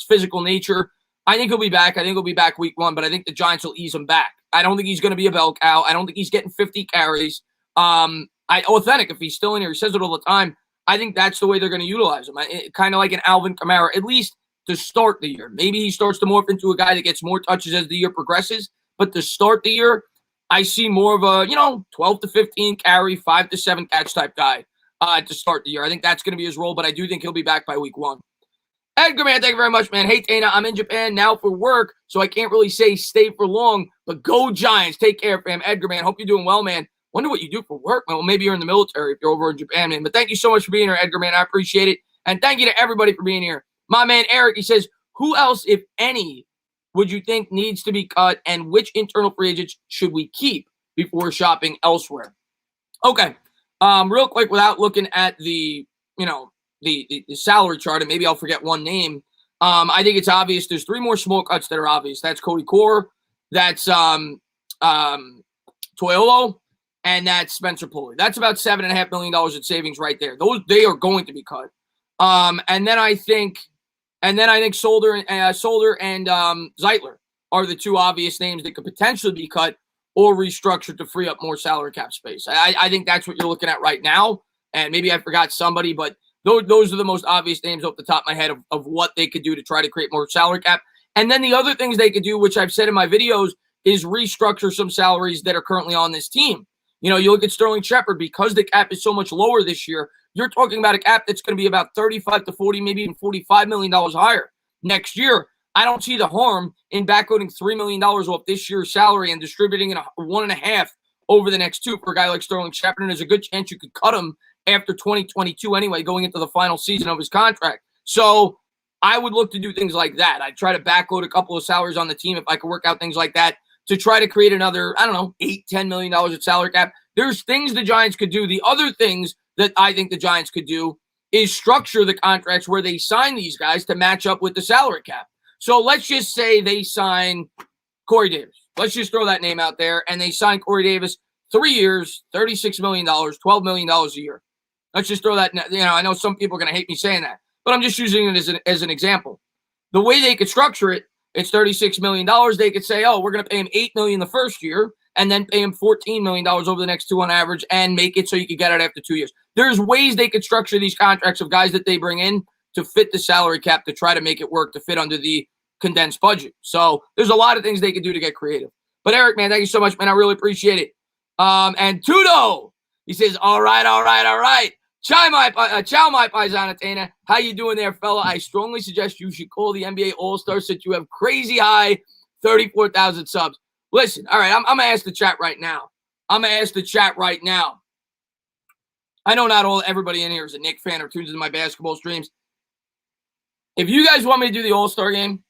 physical nature. I think he'll be back. I think he'll be back week 1, but I think the Giants will ease him back. I don't think he's going to be a bell cow. I don't think he's getting 50 carries. Authentic, if he's still in here, he says it all the time. I think that's the way they're going to utilize him. Kind of like an Alvin Kamara, at least to start the year. Maybe he starts to morph into a guy that gets more touches as the year progresses. But to start the year, I see more of a 12 to 15 carry, 5 to 7 catch type guy to start the year. I think that's going to be his role, but I do think he'll be back by week 1. Edgar, man, thank you very much, man. Hey, Tate, I'm in Japan now for work, so I can't really say stay for long, but go Giants. Take care, fam. Edgar, man, hope you're doing well, man. Wonder what you do for work, man. Well, maybe you're in the military if you're over in Japan, man. But thank you so much for being here, Edgar, man. I appreciate it. And thank you to everybody for being here. My man, Eric, he says, who else, if any, would you think needs to be cut, and which internal free agents should we keep before shopping elsewhere? Okay. Real quick, without looking at the salary chart, and maybe I'll forget one name. I think it's obvious. There's 3 more small cuts that are obvious. That's Cody Core, that's Toyolo, and that's Spencer Pulley. That's about $7.5 million in savings right there. They are going to be cut. And then I think Solder and Zeitler are the 2 obvious names that could potentially be cut or restructured to free up more salary cap space. I think that's what you're looking at right now. And maybe I forgot somebody, but those are the most obvious names off the top of my head of what they could do to try to create more salary cap. And then the other things they could do, which I've said in my videos, is restructure some salaries that are currently on this team. You look at Sterling Shepard, because the cap is so much lower this year, you're talking about a cap that's going to be about 35 to 40, maybe even $45 million higher next year. I don't see the harm in backloading $3 million off this year's salary and distributing it 1.5 over the next 2 for a guy like Sterling Shepard. And there's a good chance you could cut him after 2022 anyway, going into the final season of his contract. So I would look to do things like that. I'd try to backload a couple of salaries on the team if I could work out things like that to try to create another, $8-10 million of salary cap. There's things the Giants could do. The other things that I think the Giants could do is structure the contracts where they sign these guys to match up with the salary cap. So let's just say they sign Corey Davis. Let's just throw that name out there. And they sign Corey Davis 3 years, $36 million, $12 million a year. Let's just throw that, I know some people are going to hate me saying that, but I'm just using it as an example. The way they could structure it, it's $36 million. They could say, we're going to pay him $8 million the first year. and then pay him $14 million over the next 2 on average and make it so you could get it after 2 years. There's ways they could structure these contracts of guys that they bring in to fit the salary cap to try to make it work to fit under the condensed budget. So there's a lot of things they could do to get creative. But Eric, man, thank you so much, man. I really appreciate it. And Tudo, he says, all right. Ciao, my paisana Tate. How you doing there, fella? I strongly suggest you should call the NBA All-Star since you have crazy high 34,000 subs. Listen, all right, I'm going to ask the chat right now. I know everybody in here is a Knicks fan or tunes into my basketball streams. If you guys want me to do the All-Star game,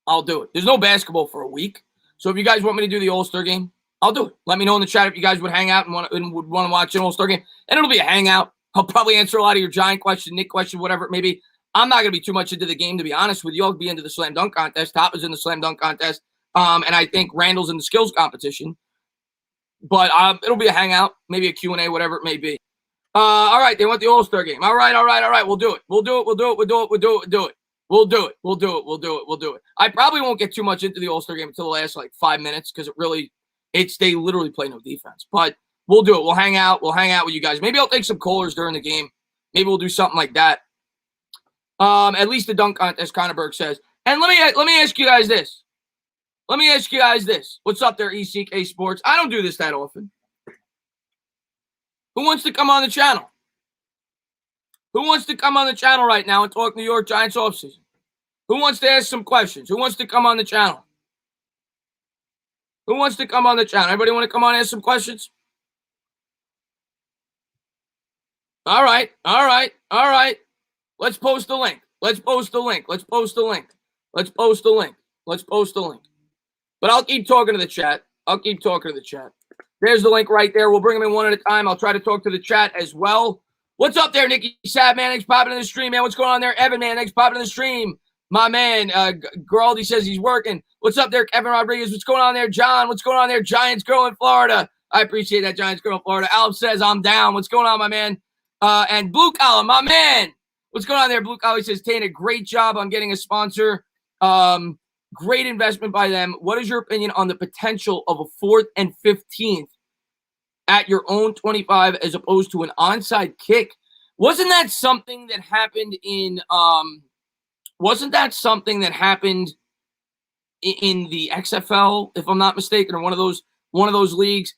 I'll do it. There's no basketball for a week. So if you guys want me to do the All-Star game, I'll do it. Let me know in the chat if you guys would hang out and would want to watch an All-Star game. And it'll be a hangout. I'll probably answer a lot of your Giant question, Nick question, whatever it may be. I'm not going to be too much into the game, to be honest with you. I'll be into the slam dunk contest. Top is in the slam dunk contest. And I think Randall's in the skills competition. But it'll be a hangout, maybe a Q&A, whatever it may be. All right, they want the All-Star game. All right. We'll do it. I probably won't get too much into the All-Star game until the last 5 minutes because they literally play no defense. But we'll do it. We'll hang out with you guys. Maybe I'll take some callers during the game. Maybe we'll do something like that. At least the dunk contest, Connorberg says. And let me ask you guys this. What's up there, ECK Sports? I don't do this that often. Who wants to come on the channel? Who wants to come on the channel right now and talk New York Giants offseason? Who wants to ask some questions? Who wants to come on the channel? Everybody want to come on and ask some questions? All right. Let's post the link. But I'll keep talking to the chat. There's the link right there. We'll bring them in one at a time. I'll try to talk to the chat as well. What's up there, Nicky Sad, man? Thanks for popping in the stream, man. What's going on there? Evan, man, thanks for popping in the stream. My man, Geraldi says he's working. What's up there, Kevin Rodriguez? What's going on there, John? What's going on there, Giants girl in Florida? I appreciate that, Giants girl in Florida. Alp says I'm down. What's going on, my man? And Blue Collar, my man. What's going on there, Blue Collar? He says, Tate, a great job on getting a sponsor. Great investment by them. What is your opinion on the potential of a 4th and 15th at your own 25 as opposed to an onside kick? Wasn't that something that happened in the XFL, if I'm not mistaken, or one of those leagues?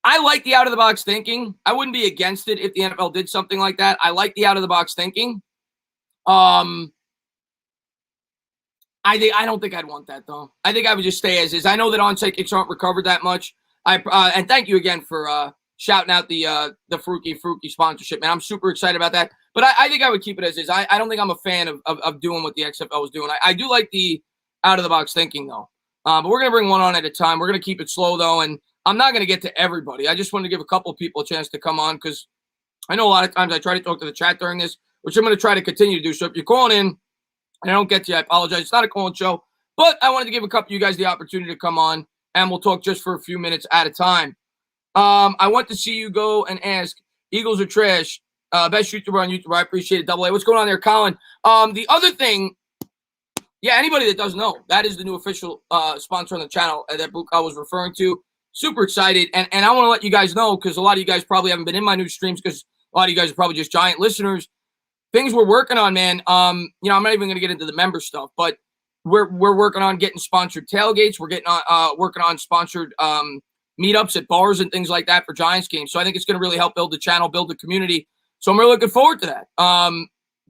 I like the out of the box thinking. I wouldn't be against it if the NFL did something like that. I like the out of the box thinking. I don't think I'd want that though. I think I would just stay as is. I know that onside kicks aren't recovered that much. And thank you again for shouting out the Fruki sponsorship, man. I'm super excited about that. But I think I would keep it as is. I don't think I'm a fan of doing what the XFL was doing. I do like the out of the box thinking though. But we're gonna bring one on at a time. We're gonna keep it slow though, and I'm not gonna get to everybody. I just wanted to give a couple of people a chance to come on because I know a lot of times I try to talk to the chat during this, which I'm gonna try to continue to do. So if you're calling in and I don't get to you, I apologize. It's not a call-in show, but I wanted to give a couple of you guys the opportunity to come on, and we'll talk just for a few minutes at a time. I want to see you go and ask, Eagles are trash. Best YouTuber on YouTube. I appreciate it. Double A. What's going on there, Colin? The other thing, anybody that doesn't know, that is the new official sponsor on the channel that Buka was referring to. Super excited. And I want to let you guys know, because a lot of you guys probably haven't been in my new streams because a lot of you guys are probably just Giant listeners. Things we're working on, man. I'm not even going to get into the member stuff, but we're working on getting sponsored tailgates. We're getting working on sponsored meetups at bars and things like that for Giants games. So I think it's going to really help build the channel, build the community. So I'm really looking forward to that.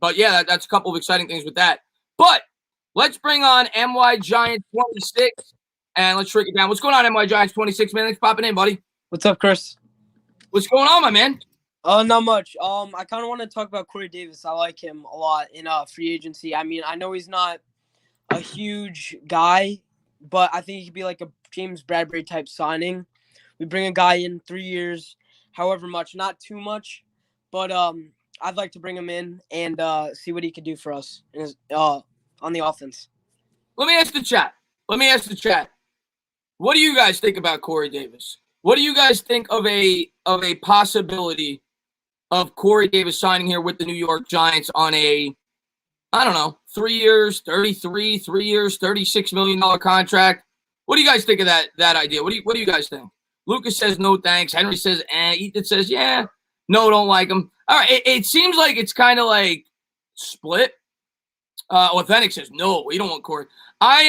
But yeah, that's a couple of exciting things with that. But let's bring on MY Giant 26 and let's break it down. What's going on, MY Giants 26, man? Thanks for popping in, buddy. What's up, Chris? What's going on, my man? Not much. I kind of want to talk about Corey Davis. I like him a lot in free agency. I mean, I know he's not a huge guy, but I think he could be like a James Bradbury type signing. We bring a guy in 3 years, however much, not too much, but I'd like to bring him in and see what he could do for us in his, on the offense. Let me ask the chat. What do you guys think about Corey Davis? What do you guys think of a possibility of Corey Davis signing here with the New York Giants on a, 3 years, $36 million contract? What do you guys think of that idea? What do you guys think? Lucas says no thanks. Henry says Ethan says yeah. No, don't like him. All right, it seems like it's kind of like split. Authentic says no, we don't want Corey. I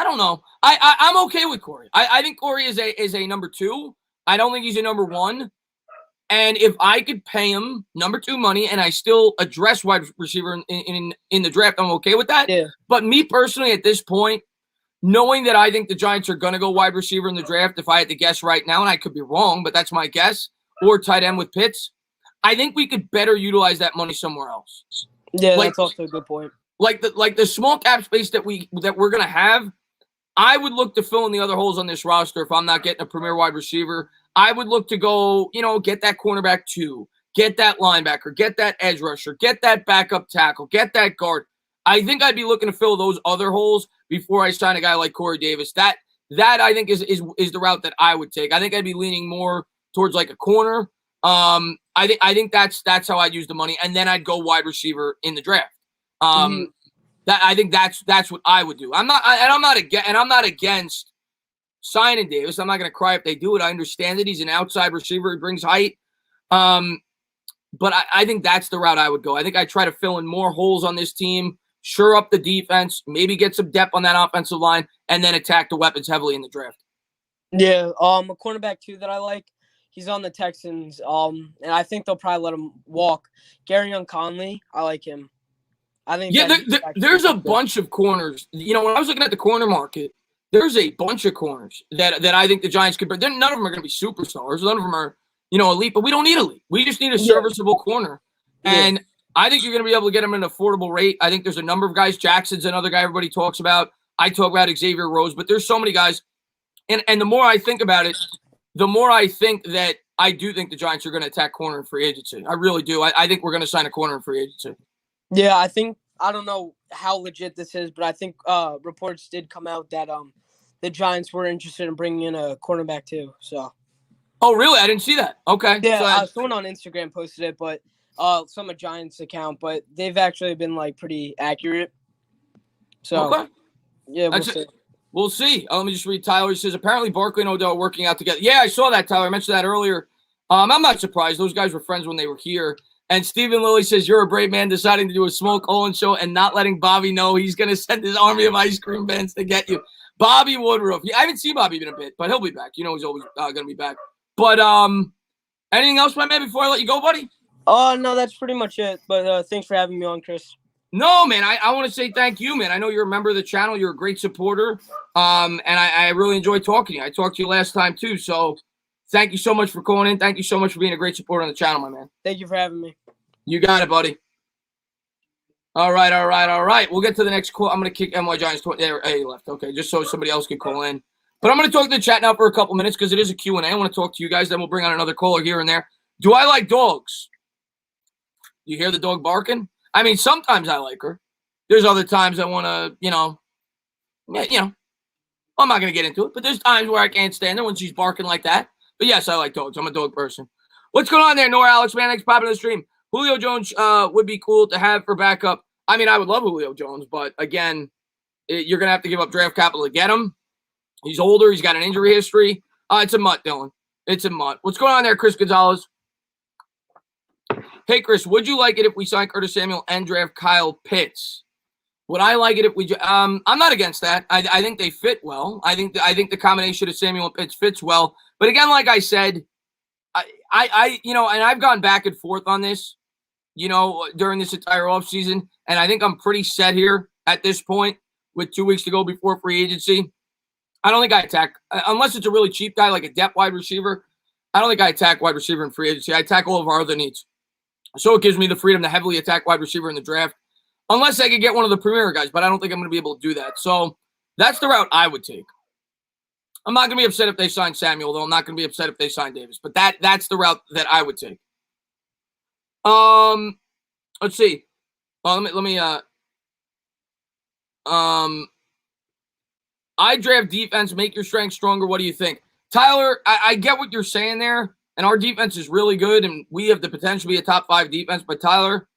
don't know. I'm okay with Corey. I think Corey is a number 2. I don't think he's a number 1. And if I could pay him number 2 money and I still address wide receiver in the draft, I'm okay with that. Yeah. But me personally, at this point, knowing that I think the Giants are going to go wide receiver in the draft, if I had to guess right now, and I could be wrong, but that's my guess, or tight end with Pitts, I think we could better utilize that money somewhere else. Yeah, that's also a good point. Like the small cap space that we're going to have, I would look to fill in the other holes on this roster if I'm not getting a premier wide receiver. I would look to go, get that cornerback 2, get that linebacker, get that edge rusher, get that backup tackle, get that guard. I think I'd be looking to fill those other holes before I sign a guy like Corey Davis. That I think is the route that I would take. I think I'd be leaning more towards like a corner. I think that's how I'd use the money, and then I'd go wide receiver in the draft. That I think that's what I would do. I'm not against signing Davis. I'm not going to cry if they do it. I understand that he's an outside receiver. He brings height. But I think that's the route I would go. I think I try to fill in more holes on this team, shore up the defense, maybe get some depth on that offensive line, and then attack the weapons heavily in the draft. Yeah, a cornerback too that I like. He's on the Texans, and I think they'll probably let him walk. Gary Conley, I like him. I think there's a bunch of corners. When I was looking at the corner market, there's a bunch of corners that I think the Giants could. But none of them are going to be superstars. None of them are elite. But we don't need elite. We just need a serviceable corner. And I think you're going to be able to get them at an affordable rate. I think there's a number of guys. Jackson's another guy everybody talks about. I talk about Xavier Rose, but there's so many guys. And the more I think about it, the more I think that I do think the Giants are going to attack corner in free agency. I really do. I think we're going to sign a corner in free agency. Yeah, I don't know how legit this is, but I think reports did come out that the Giants were interested in bringing in a cornerback too. So. Oh, really? I didn't see that. Okay. Yeah, someone on Instagram posted it, but some of Giants account, but they've actually been pretty accurate. So. Okay. Yeah, we'll see. We'll see. Let me just read Tyler. He says, apparently Barkley and Odell are working out together. Yeah, I saw that, Tyler. I mentioned that earlier. I'm not surprised. Those guys were friends when they were here. And Stephen Lilly says, you're a brave man deciding to do a Smoke Olin show and not letting Bobby know he's going to send his army of ice cream vans to get you. Bobby Woodruff. I haven't seen Bobby in a bit, but he'll be back. He's always going to be back. But anything else, my man, before I let you go, buddy? No, that's pretty much it. But thanks for having me on, Chris. No, man, I want to say thank you, man. I know you're a member of the channel. You're a great supporter. And I really enjoyed talking to you. I talked to you last time, too. So thank you so much for calling in. Thank you so much for being a great supporter on the channel, my man. Thank you for having me. You got it, buddy. All right. We'll get to the next call. I'm going to kick NY Giants. He left. Okay, just so somebody else can call in. But I'm going to talk to the chat now for a couple minutes because it is a Q&A. I want to talk to you guys. Then we'll bring on another caller here and there. Do I like dogs? You hear the dog barking? I mean, sometimes I like her. There's other times I want to, I'm not going to get into it. But there's times where I can't stand her when she's barking like that. But yes, I like dogs. I'm a dog person. What's going on there, Nora Alex, man? Thanks for popping in the stream. Julio Jones would be cool to have for backup. I mean, I would love Julio Jones, but again, you're going to have to give up draft capital to get him. He's older. He's got an injury history. It's a mutt, Dylan. It's a mutt. What's going on there, Chris Gonzalez? Hey, Chris, would you like it if we sign Curtis Samuel and draft Kyle Pitts? Would I like it if we? I'm not against that. I think they fit well. I think the combination of Samuel and Pitts fits well. But again, like I said, and I've gone back and forth on this, during this entire offseason, and I think I'm pretty set here at this point with 2 weeks to go before free agency. I don't think I attack, unless it's a really cheap guy like a depth wide receiver. I don't think I attack wide receiver in free agency. I attack all of our other needs. So it gives me the freedom to heavily attack wide receiver in the draft, unless I could get one of the premier guys, but I don't think I'm going to be able to do that. So that's the route I would take. I'm not going to be upset if they sign Samuel, though. I'm not going to be upset if they sign Davis, but that's the route that I would take. Let's see. I draft defense, make your strength stronger. What do you think? Tyler, I get what you're saying there, and our defense is really good, and we have the potential to be a top 5 defense, but Tyler,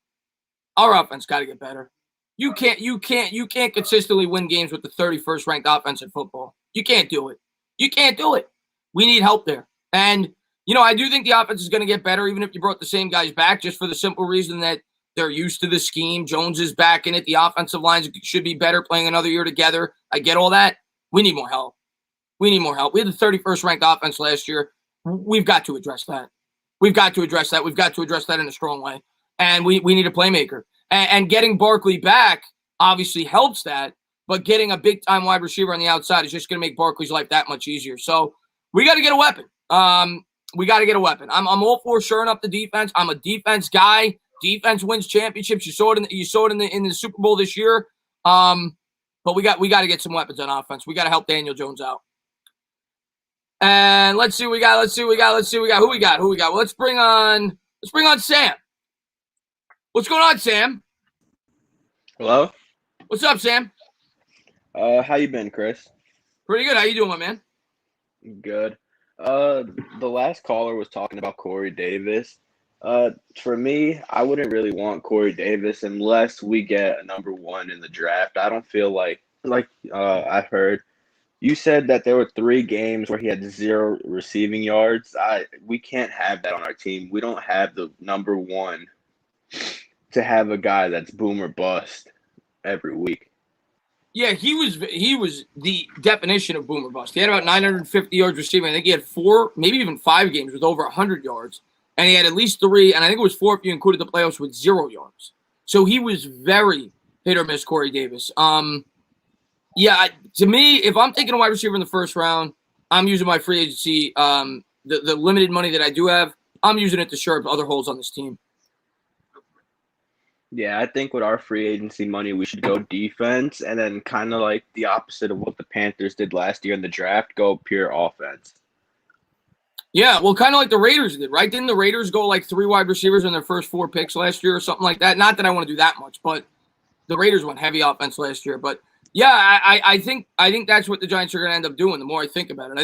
our offense got to get better. You can't consistently win games with the 31st ranked offense in football. You can't do it. You can't do it. We need help there. And, I do think the offense is going to get better, even if you brought the same guys back, just for the simple reason that they're used to the scheme. Jones is back in it. The offensive lines should be better playing another year together. I get all that. We need more help. We need more help. We had the 31st ranked offense last year. We've got to address that. We've got to address that. We've got to address that in a strong way. And we need a playmaker. And getting Barkley back obviously helps that, but getting a big-time wide receiver on the outside is just going to make Barkley's life that much easier. So we got to get a weapon. We got to get a weapon. I'm all for shoring up the defense. I'm a defense guy. Defense wins championships. You saw it in the Super Bowl this year. But we got to get some weapons on offense. We got to help Daniel Jones out. And let's see what we got. Who we got? Well, let's bring on Sam. What's going on, Sam? Hello? What's up, Sam? How you been, Chris? Pretty good. How you doing, my man? Good. The last caller was talking about Corey Davis. For me, I wouldn't really want Corey Davis unless we get a number one in the draft. I don't feel like I heard you said that there were 3 games where he had 0 receiving yards. We can't have that on our team. We don't have the number one to have a guy that's boom or bust every week. Yeah, he was the definition of boom or bust. He had about 950 yards receiving. I think he had 4, maybe even 5 games with over 100 yards. And he had at least 3, and I think it was 4 if you included the playoffs, with 0 yards. So he was very hit or miss, Corey Davis. To me, if I'm taking a wide receiver in the first round, I'm using my free agency, the limited money that I do have, I'm using it to shore up other holes on this team. Yeah, I think with our free agency money, we should go defense, and then kind of like the opposite of what the Panthers did last year in the draft, go pure offense. Yeah, well, kind of like the Raiders did, right? Didn't the Raiders go like 3 wide receivers in their first 4 picks last year or something like that? Not that I want to do that much, but the Raiders went heavy offense last year. But yeah, I think that's what the Giants are going to end up doing. The more I think about it,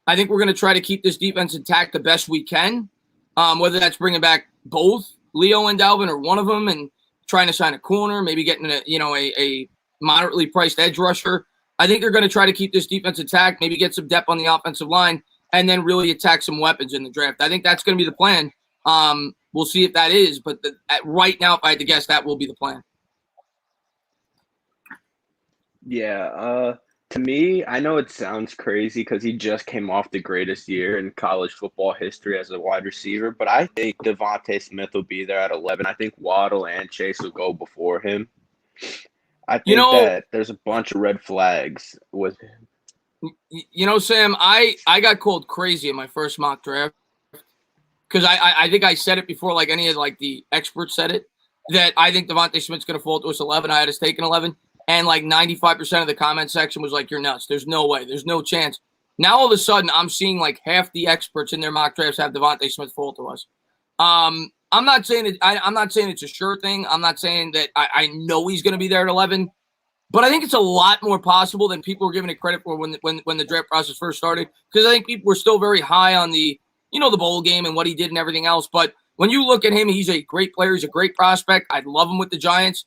I think we're going to try to keep this defense intact the best we can. Whether that's bringing back both Leo and Dalvin or one of them, and trying to sign a corner, maybe getting a moderately priced edge rusher. I think they're going to try to keep this defense intact, maybe get some depth on the offensive line, and then really attack some weapons in the draft. I think that's going to be the plan. We'll see if that is, but right now, if I had to guess, that will be the plan. Yeah, to me, I know it sounds crazy because he just came off the greatest year in college football history as a wide receiver, but I think Devontae Smith will be there at 11. I think Waddle and Chase will go before him. I think that there's a bunch of red flags with him. Sam, I got called crazy in my first mock draft because I think I said it before, like any of the experts said it, that I think Devontae Smith's going to fall to us 11. I had us taken 11. And like 95% of the comment section was like, "You're nuts. There's no way. There's no chance." Now all of a sudden, I'm seeing like half the experts in their mock drafts have Devontae Smith fall to us. I'm not saying I'm not saying it's a sure thing. I'm not saying that I know he's going to be there at 11, but I think it's a lot more possible than people were giving it credit for when the draft process first started. Because I think people were still very high on the bowl game and what he did and everything else. But when you look at him, he's a great player. He's a great prospect. I'd love him with the Giants.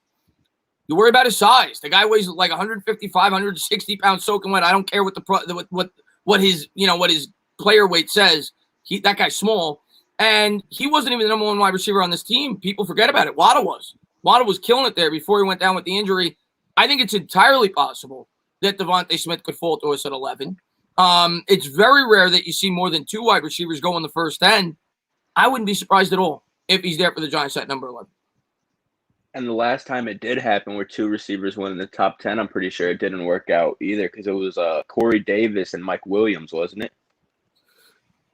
You worry about his size. The guy weighs like 155, 160 pounds soaking wet. I don't care what his player weight says. That guy's small, and he wasn't even the number 1 wide receiver on this team. People forget about it. Waddle was killing it there before he went down with the injury. I think it's entirely possible that Devontae Smith could fall to us at 11. It's very rare that you see more than 2 wide receivers go in the first 10. I wouldn't be surprised at all if he's there for the Giants at number 11. And the last time it did happen where 2 receivers went in the top 10, I'm pretty sure it didn't work out either because it was Corey Davis and Mike Williams, wasn't it?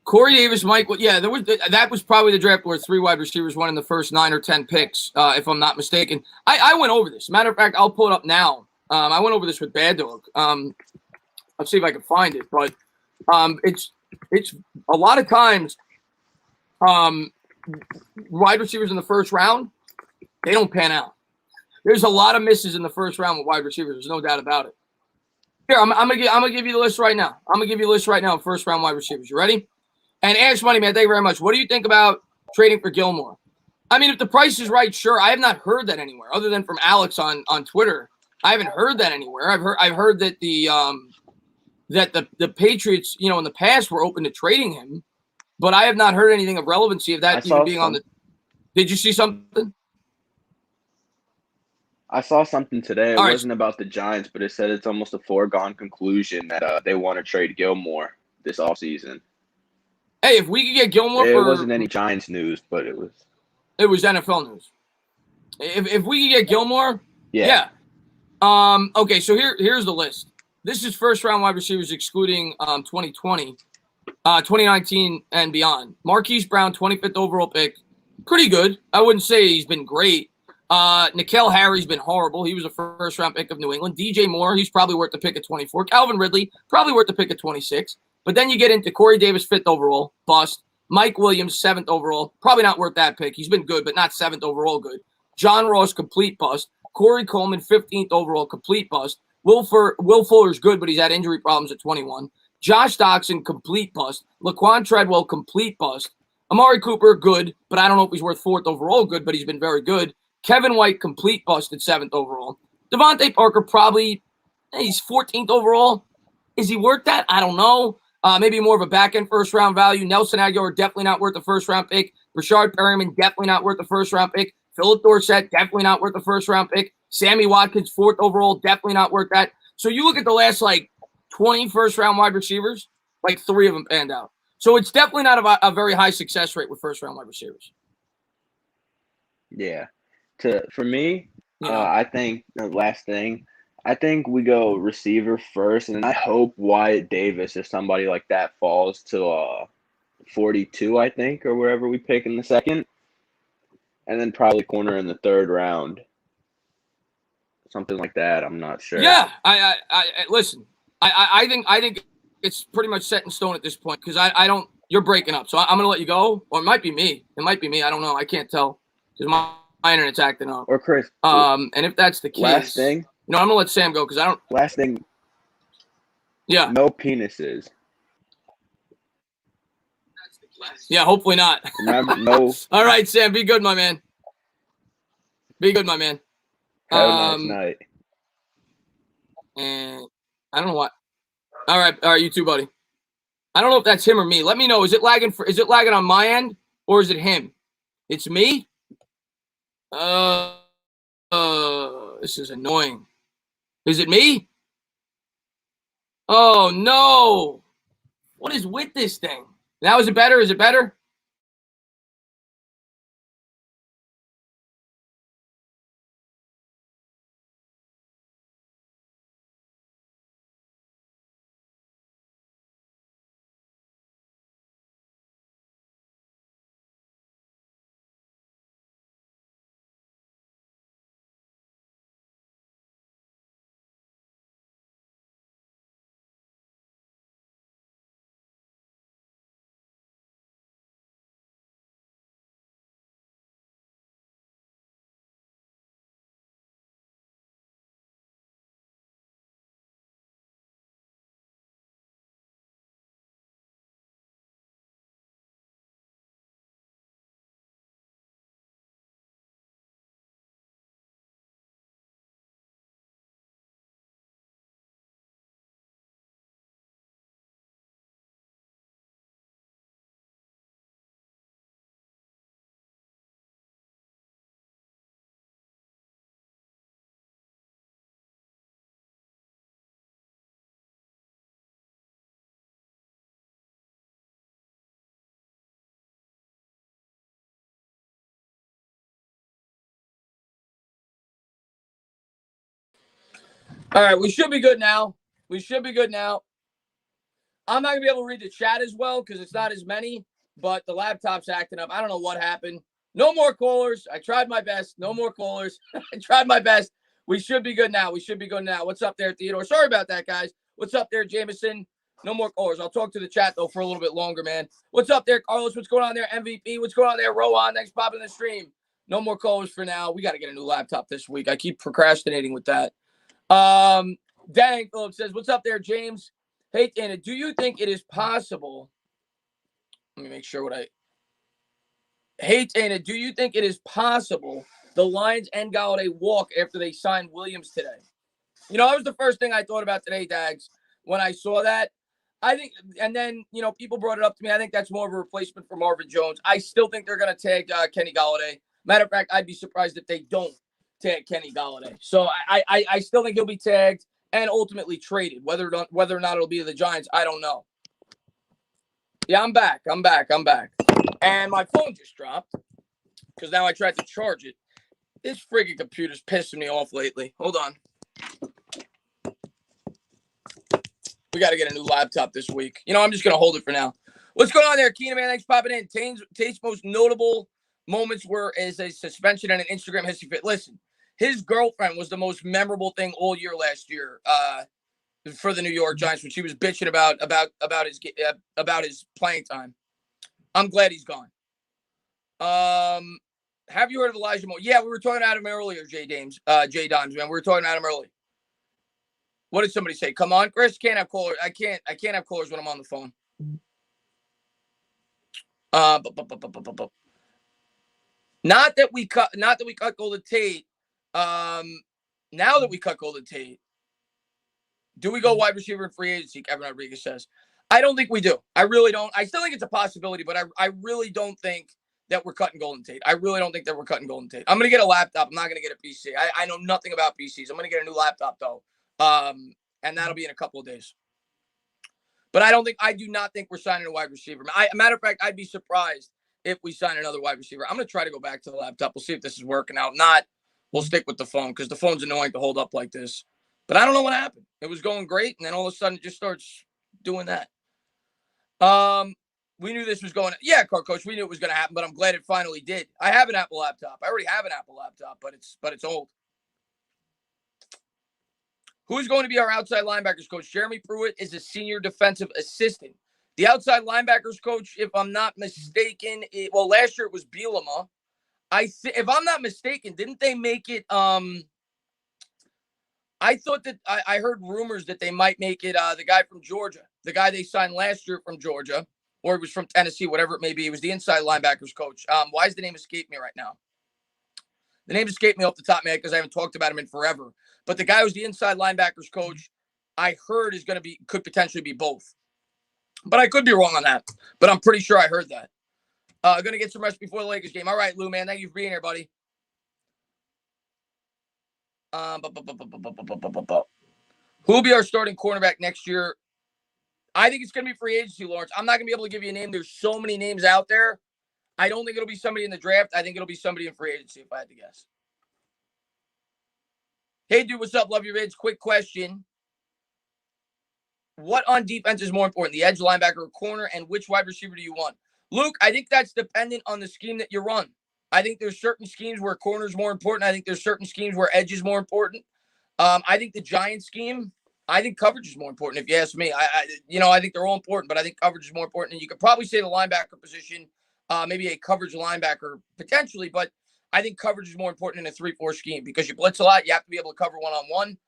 Corey Davis, Mike, yeah, that was probably the draft where 3 wide receivers went in the first 9 or 10 picks, if I'm not mistaken. I went over this. Matter of fact, I'll pull it up now. I went over this with Bad Dog. Let's see if I can find it. But it's a lot of times wide receivers in the first round, they don't pan out. There's a lot of misses in the first round with wide receivers. There's no doubt about it. Here, I'm gonna give you the list right now. I'm gonna give you a list right now of first round wide receivers. You ready? And Ash Money, man, thank you very much. What do you think about trading for Gilmore? I mean, if the price is right, sure. I have not heard that anywhere, other than from Alex on Twitter. I haven't heard that anywhere. I've heard that the Patriots, in the past were open to trading him, but I have not heard anything of relevancy of that even being on the. Did you see something? I saw something today. It All right. wasn't about the Giants, but it said it's almost a foregone conclusion that they want to trade Gilmore this offseason. Hey, if we could get Gilmore it wasn't any Giants news, but it was NFL news. If we could get Gilmore, yeah. Okay, so here's the list. This is first round wide receivers excluding 2020, 2019 and beyond. Marquise Brown, 25th overall pick, pretty good. I wouldn't say he's been great. N'Keal Harry's been horrible. He was a first round pick of New England. DJ Moore, he's probably worth the pick at 24. Calvin Ridley, probably worth the pick at 26. But then you get into Corey Davis, 5th overall, bust. Mike Williams, 7th overall, probably not worth that pick. He's been good, but not 7th overall good. John Ross, complete bust. Corey Coleman, 15th overall, complete bust. Will Fuller's good, but he's had injury problems at 21. Josh Doxson, complete bust. Laquan Treadwell, complete bust. Amari Cooper, good, but I don't know if he's worth 4th overall good, but he's been very good. Kevin White, complete bust at 7th overall. Devontae Parker, probably, he's 14th overall. Is he worth that? I don't know. Maybe more of a back-end first-round value. Nelson Aguilar, definitely not worth the first-round pick. Rashard Perryman, definitely not worth the first-round pick. Philip Dorsett, definitely not worth the first-round pick. Sammy Watkins, 4th overall, definitely not worth that. So you look at the last, 20 first-round wide receivers, 3 of them panned out. So it's definitely not a very high success rate with first-round wide receivers. Yeah. For me, I think the last thing, I think we go receiver first, and I hope Wyatt Davis, if somebody like that falls to 42, I think, or wherever we pick in the second, and then probably corner in the 3rd round, something like that. I'm not sure. Yeah, I listen. I think it's pretty much set in stone at this point because I don't. You're breaking up, so I'm gonna let you go, or it might be me. It might be me. I don't know. I can't tell because my internet's acting up. Or Chris. And if that's the case, last thing. No, I'm gonna let Sam go because I don't. Last thing. Yeah. No penises. Yeah, hopefully not. Remember, no. All right, Sam, be good, my man. Be good, my man. Have a nice night. And I don't know what. All right, you too, buddy. I don't know if that's him or me. Let me know. Is it lagging on my end or is it him? It's me. This is annoying. Is it me? Oh no! What is with this thing? Now is it better? Is it better? All right, we should be good now. I'm not going to be able to read the chat as well because it's not as many, but the laptop's acting up. I don't know what happened. No more callers. I tried my best. No more callers. I tried my best. We should be good now. What's up there, Theodore? Sorry about that, guys. What's up there, Jameson? No more callers. I'll talk to the chat, though, for a little bit longer, man. What's up there, Carlos? What's going on there, MVP? What's going on there, Rohan? Thanks for popping the stream. No more callers for now. We got to get a new laptop this week. I keep procrastinating with that. Dang, Philip says, what's up there, James? Hey, Dana, do you think it is possible? Let me make sure what I Hey, Tate, do you think it is possible the Lions and Galladay walk after they signed Williams today? That was the first thing I thought about today, Dags, when I saw that. I think, and then, people brought it up to me. I think that's more of a replacement for Marvin Jones. I still think they're going to tag Kenny Galladay. Matter of fact, I'd be surprised if they don't tag Kenny Galladay. So I still think he'll be tagged and ultimately traded. Whether or not it'll be the Giants, I don't know. Yeah, I'm back. And my phone just dropped because now I tried to charge it. This friggin' computer's pissing me off lately. Hold on. We got to get a new laptop this week. I'm just going to hold it for now. What's going on there, Keenan, man? Thanks for popping in. Tate's most notable moments were as a suspension and an Instagram history fit. Listen, his girlfriend was the most memorable thing all year last year for the New York Giants when she was bitching about his playing time. I'm glad he's gone. Have you heard of Elijah Moore? Yeah, we were talking about him earlier, Jay Dimes, man. We were talking about him earlier. What did somebody say? Come on, Chris. Can't have callers. I can't have callers when I'm on the phone. Not that we cut Golden Tate. Now that we cut Golden Tate, do we go wide receiver in free agency? Kevin Rodriguez says. I don't think we do. I really don't. I still think it's a possibility, but I really don't think that we're cutting Golden Tate. I really don't think that we're cutting Golden Tate. I'm going to get a laptop. I'm not going to get a PC. I know nothing about PCs. I'm going to get a new laptop, though. And that'll be in a couple of days. But I do not think we're signing a wide receiver. Matter of fact, I'd be surprised if we sign another wide receiver. I'm going to try to go back to the laptop. We'll see if this is working out. Not, we'll stick with the phone because the phone's annoying to hold up like this. But I don't know what happened. It was going great, and then all of a sudden it just starts doing that. We knew this was going. Yeah, car coach. We knew it was going to happen, but I'm glad it finally did. I have an Apple laptop. I already have an Apple laptop, but it's old. Who's going to be our outside linebackers coach? Jeremy Pruitt is a senior defensive assistant. The outside linebackers coach, if I'm not mistaken, last year it was Bielema. If I'm not mistaken, didn't they make it? I thought that I heard rumors that they might make it the guy from Georgia, the guy they signed last year from Georgia, or it was from Tennessee, whatever it may be. It was the inside linebackers coach. Why does the name escape me right now? The name escaped me off the top of my head because I haven't talked about him in forever. But the guy who's the inside linebackers coach, I heard could potentially be both. But I could be wrong on that. But I'm pretty sure I heard that. Going to get some rest before the Lakers game. All right, Lou, man. Thank you for being here, buddy. Who will be our starting cornerback next year? I think it's going to be free agency, Lawrence. I'm not going to be able to give you a name. There's so many names out there. I don't think it'll be somebody in the draft. I think it'll be somebody in free agency, if I had to guess. Hey, dude, what's up? Love your vids. Quick question. What on defense is more important, the edge, linebacker, or corner, and which wide receiver do you want? Luke, I think that's dependent on the scheme that you run. I think there's certain schemes where corner is more important. I think there's certain schemes where edge is more important. I think the Giants scheme, I think coverage is more important, if you ask me. I think they're all important, but I think coverage is more important. And you could probably say the linebacker position, maybe a coverage linebacker potentially, but I think coverage is more important in a 3-4 scheme because you blitz a lot. You have to be able to cover one-on-one.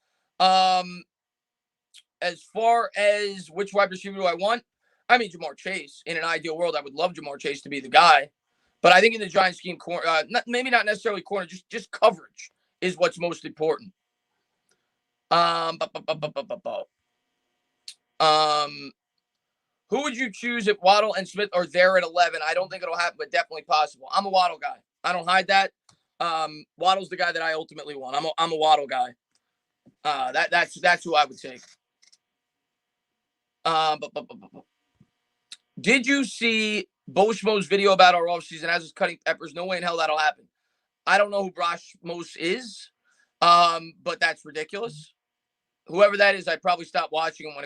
As far as which wide receiver do I want, I mean, Jamar Chase. In an ideal world, I would love Jamar Chase to be the guy. But I think in the Giants scheme, maybe not necessarily corner, just coverage is what's most important. Who would you choose if Waddle and Smith are there at 11? I don't think it'll happen, but definitely possible. I'm a Waddle guy. I don't hide that. Waddle's the guy that I ultimately want. I'm a Waddle guy. That's who I would take. Did you see Boschmo's video about our offseason as is cutting peppers? No way in hell that'll happen. I don't know who Boschmos is, but that's ridiculous. Whoever that is, I'd probably stop watching him. I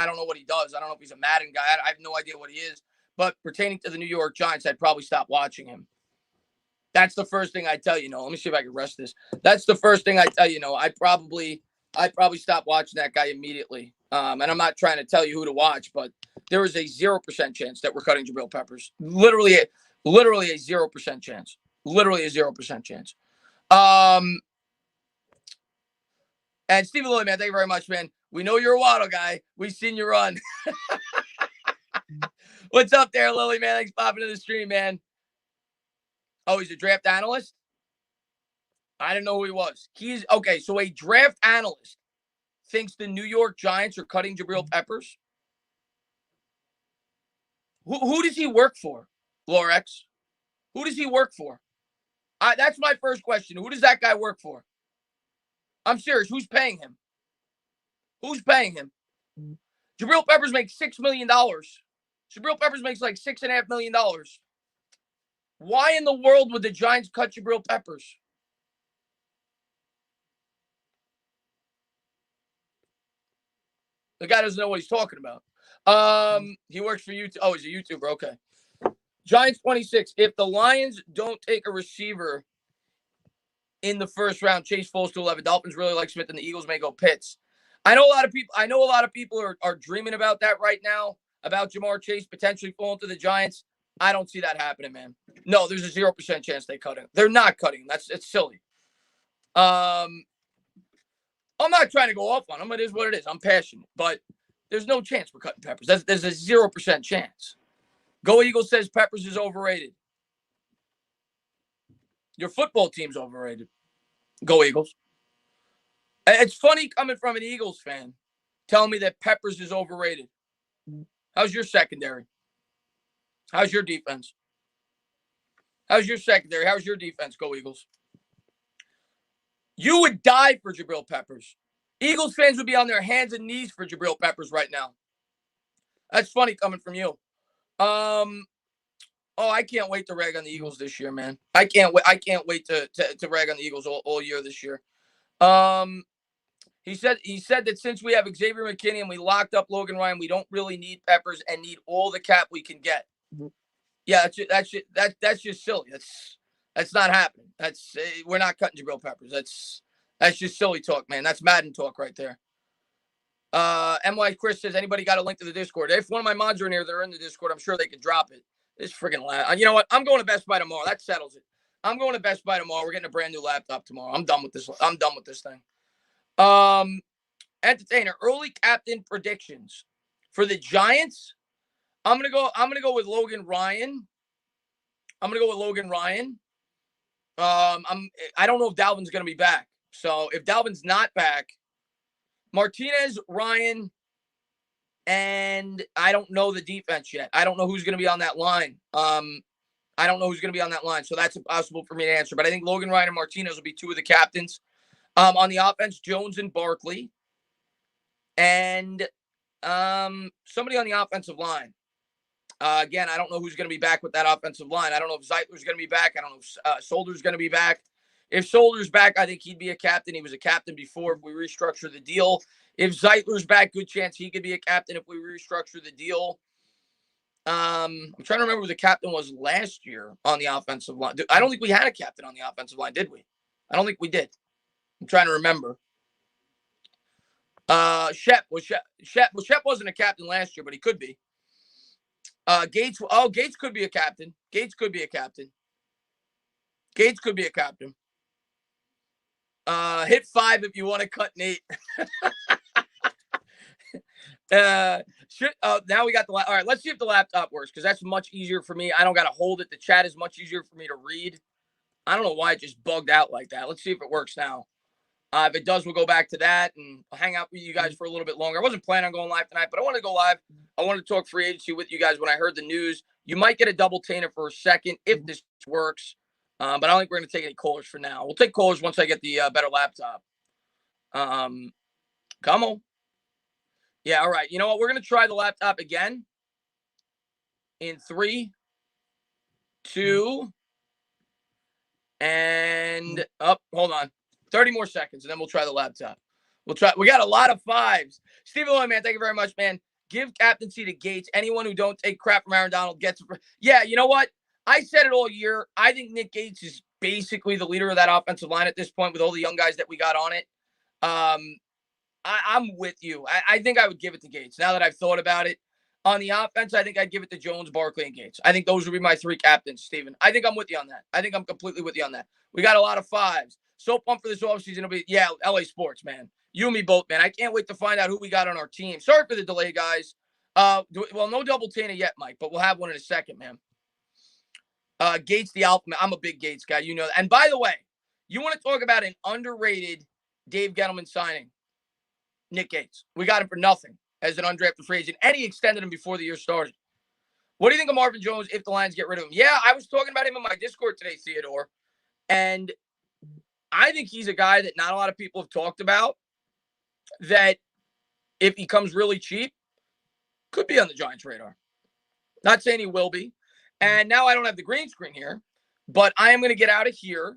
don't know what he does. I don't know if he's a Madden guy. I have no idea what he is. But pertaining to the New York Giants, I'd probably stop watching him. That's the first thing I tell you. Let me see if I can rest this. That's the first thing I tell you. I'd probably stop watching that guy immediately. And I'm not trying to tell you who to watch, but there is a 0% chance that we're cutting Jabril Peppers. Literally a 0% chance. Literally a 0% chance. And Stephen Lilly, man, thank you very much, man. We know you're a Waddle guy. We've seen you run. What's up there, Lily, man? Thanks for popping in the stream, man. Oh, he's a draft analyst? I didn't know who he was. He's okay. So a draft analyst thinks the New York Giants are cutting Jabril Peppers. Who does he work for, Lorex? Who does he work for? That's my first question. Who does that guy work for? I'm serious. Who's paying him? Who's paying him? Jabril Peppers makes $6 million. Jabril Peppers makes like $6.5 million. Why in the world would the Giants cut Jabril Peppers? The guy doesn't know what he's talking about. He works for YouTube. Oh, he's a YouTuber. Okay. Giants 26. If the Lions don't take a receiver in the first round, Chase falls to 11. Dolphins really like Smith, and the Eagles may go Pitts. I know a lot of people are dreaming about that right now, about Jamar Chase potentially falling to the Giants. I don't see that happening, man. No, there's a 0% chance they cut him. They're not cutting him. It's silly. I'm not trying to go off on him. It is what it is. I'm passionate, but there's no chance we're cutting Peppers. There's a 0% chance. Go Eagles says Peppers is overrated. Your football team's overrated. Go Eagles. It's funny coming from an Eagles fan telling me that Peppers is overrated. How's your secondary? How's your defense? How's your secondary? How's your defense? Go Eagles. You would die for Jabril Peppers. Eagles fans would be on their hands and knees for Jabril Peppers right now. That's funny coming from you. I can't wait to rag on the Eagles this year, man. I can't wait to rag on the Eagles all year this year. He said that since we have Xavier McKinney and we locked up Logan Ryan, we don't really need Peppers and need all the cap we can get. Yeah, that's just silly. That's not happening. We're not cutting Jabril Peppers. That's just silly talk, man. That's Madden talk right there. MY Chris says, anybody got a link to the Discord? If one of my mods are in here, they're in the Discord. I'm sure they could drop it. It's freaking loud. You know what? I'm going to Best Buy tomorrow. That settles it. I'm going to Best Buy tomorrow. We're getting a brand new laptop tomorrow. I'm done with this. I'm done with this thing. Entertainer, early captain predictions for the Giants. I'm gonna go with Logan Ryan. I don't know if Dalvin's gonna be back. So if Dalvin's not back, Martinez, Ryan, and I don't know the defense yet. I don't know who's gonna be on that line. So that's impossible for me to answer. But I think Logan Ryan and Martinez will be two of the captains. On the offense, Jones and Barkley. And somebody on the offensive line. Again, I don't know who's going to be back with that offensive line. I don't know if Zeitler's going to be back. I don't know if Solder's going to be back. If Solder's back, I think he'd be a captain. He was a captain before if we restructure the deal. If Zeitler's back, good chance he could be a captain if we restructure the deal. I'm trying to remember who the captain was last year on the offensive line. I don't think we had a captain on the offensive line, did we? I don't think we did. I'm trying to remember. Shep wasn't a captain last year, but he could be. Gates could be a captain. Gates could be a captain. Hit 5 if you want to cut Nate. Now we got all right, let's see if the laptop works, because that's much easier for me. I don't got to hold it. The chat is much easier for me to read. I don't know why it just bugged out like that. Let's see if it works now. If it does, we'll go back to that and I'll hang out with you guys for a little bit longer. I wasn't planning on going live tonight, but I wanted to go live. I wanted to talk free agency with you guys when I heard the news. You might get a double tainer for a second if this works, but I don't think we're going to take any callers for now. We'll take callers once I get the better laptop. Come on. Yeah, all right. You know what? We're going to try the laptop again in 3, 2, and hold on. 30 more seconds, and then we'll try the laptop. We got a lot of 5s. Stephen Lloyd, man, thank you very much, man. Give captaincy to Gates. Anyone who don't take crap from Aaron Donald gets it. Yeah, you know what? I said it all year. I think Nick Gates is basically the leader of that offensive line at this point with all the young guys that we got on it. I'm with you. I think I would give it to Gates. Now that I've thought about it. On the offense, I think I'd give it to Jones, Barkley, and Gates. I think those would be my 3 captains, Stephen. I think I'm with you on that. I think I'm completely with you on that. We got a lot of 5s. So pumped for this offseason. It'll be, LA Sports, man. You and me both, man. I can't wait to find out who we got on our team. Sorry for the delay, guys. No double Tate yet, Mike, but we'll have one in a second, man. Gates the Alpha. I'm a big Gates guy. You know that. And by the way, you want to talk about an underrated Dave Gettleman signing? Nick Gates. We got him for nothing as an undrafted free agent, and he extended him before the year started. What do you think of Marvin Jones if the Lions get rid of him? Yeah, I was talking about him in my Discord today, Theodore, and I think he's a guy that not a lot of people have talked about, that if he comes really cheap, could be on the Giants' radar. Not saying he will be. And now I don't have the green screen here, but I am going to get out of here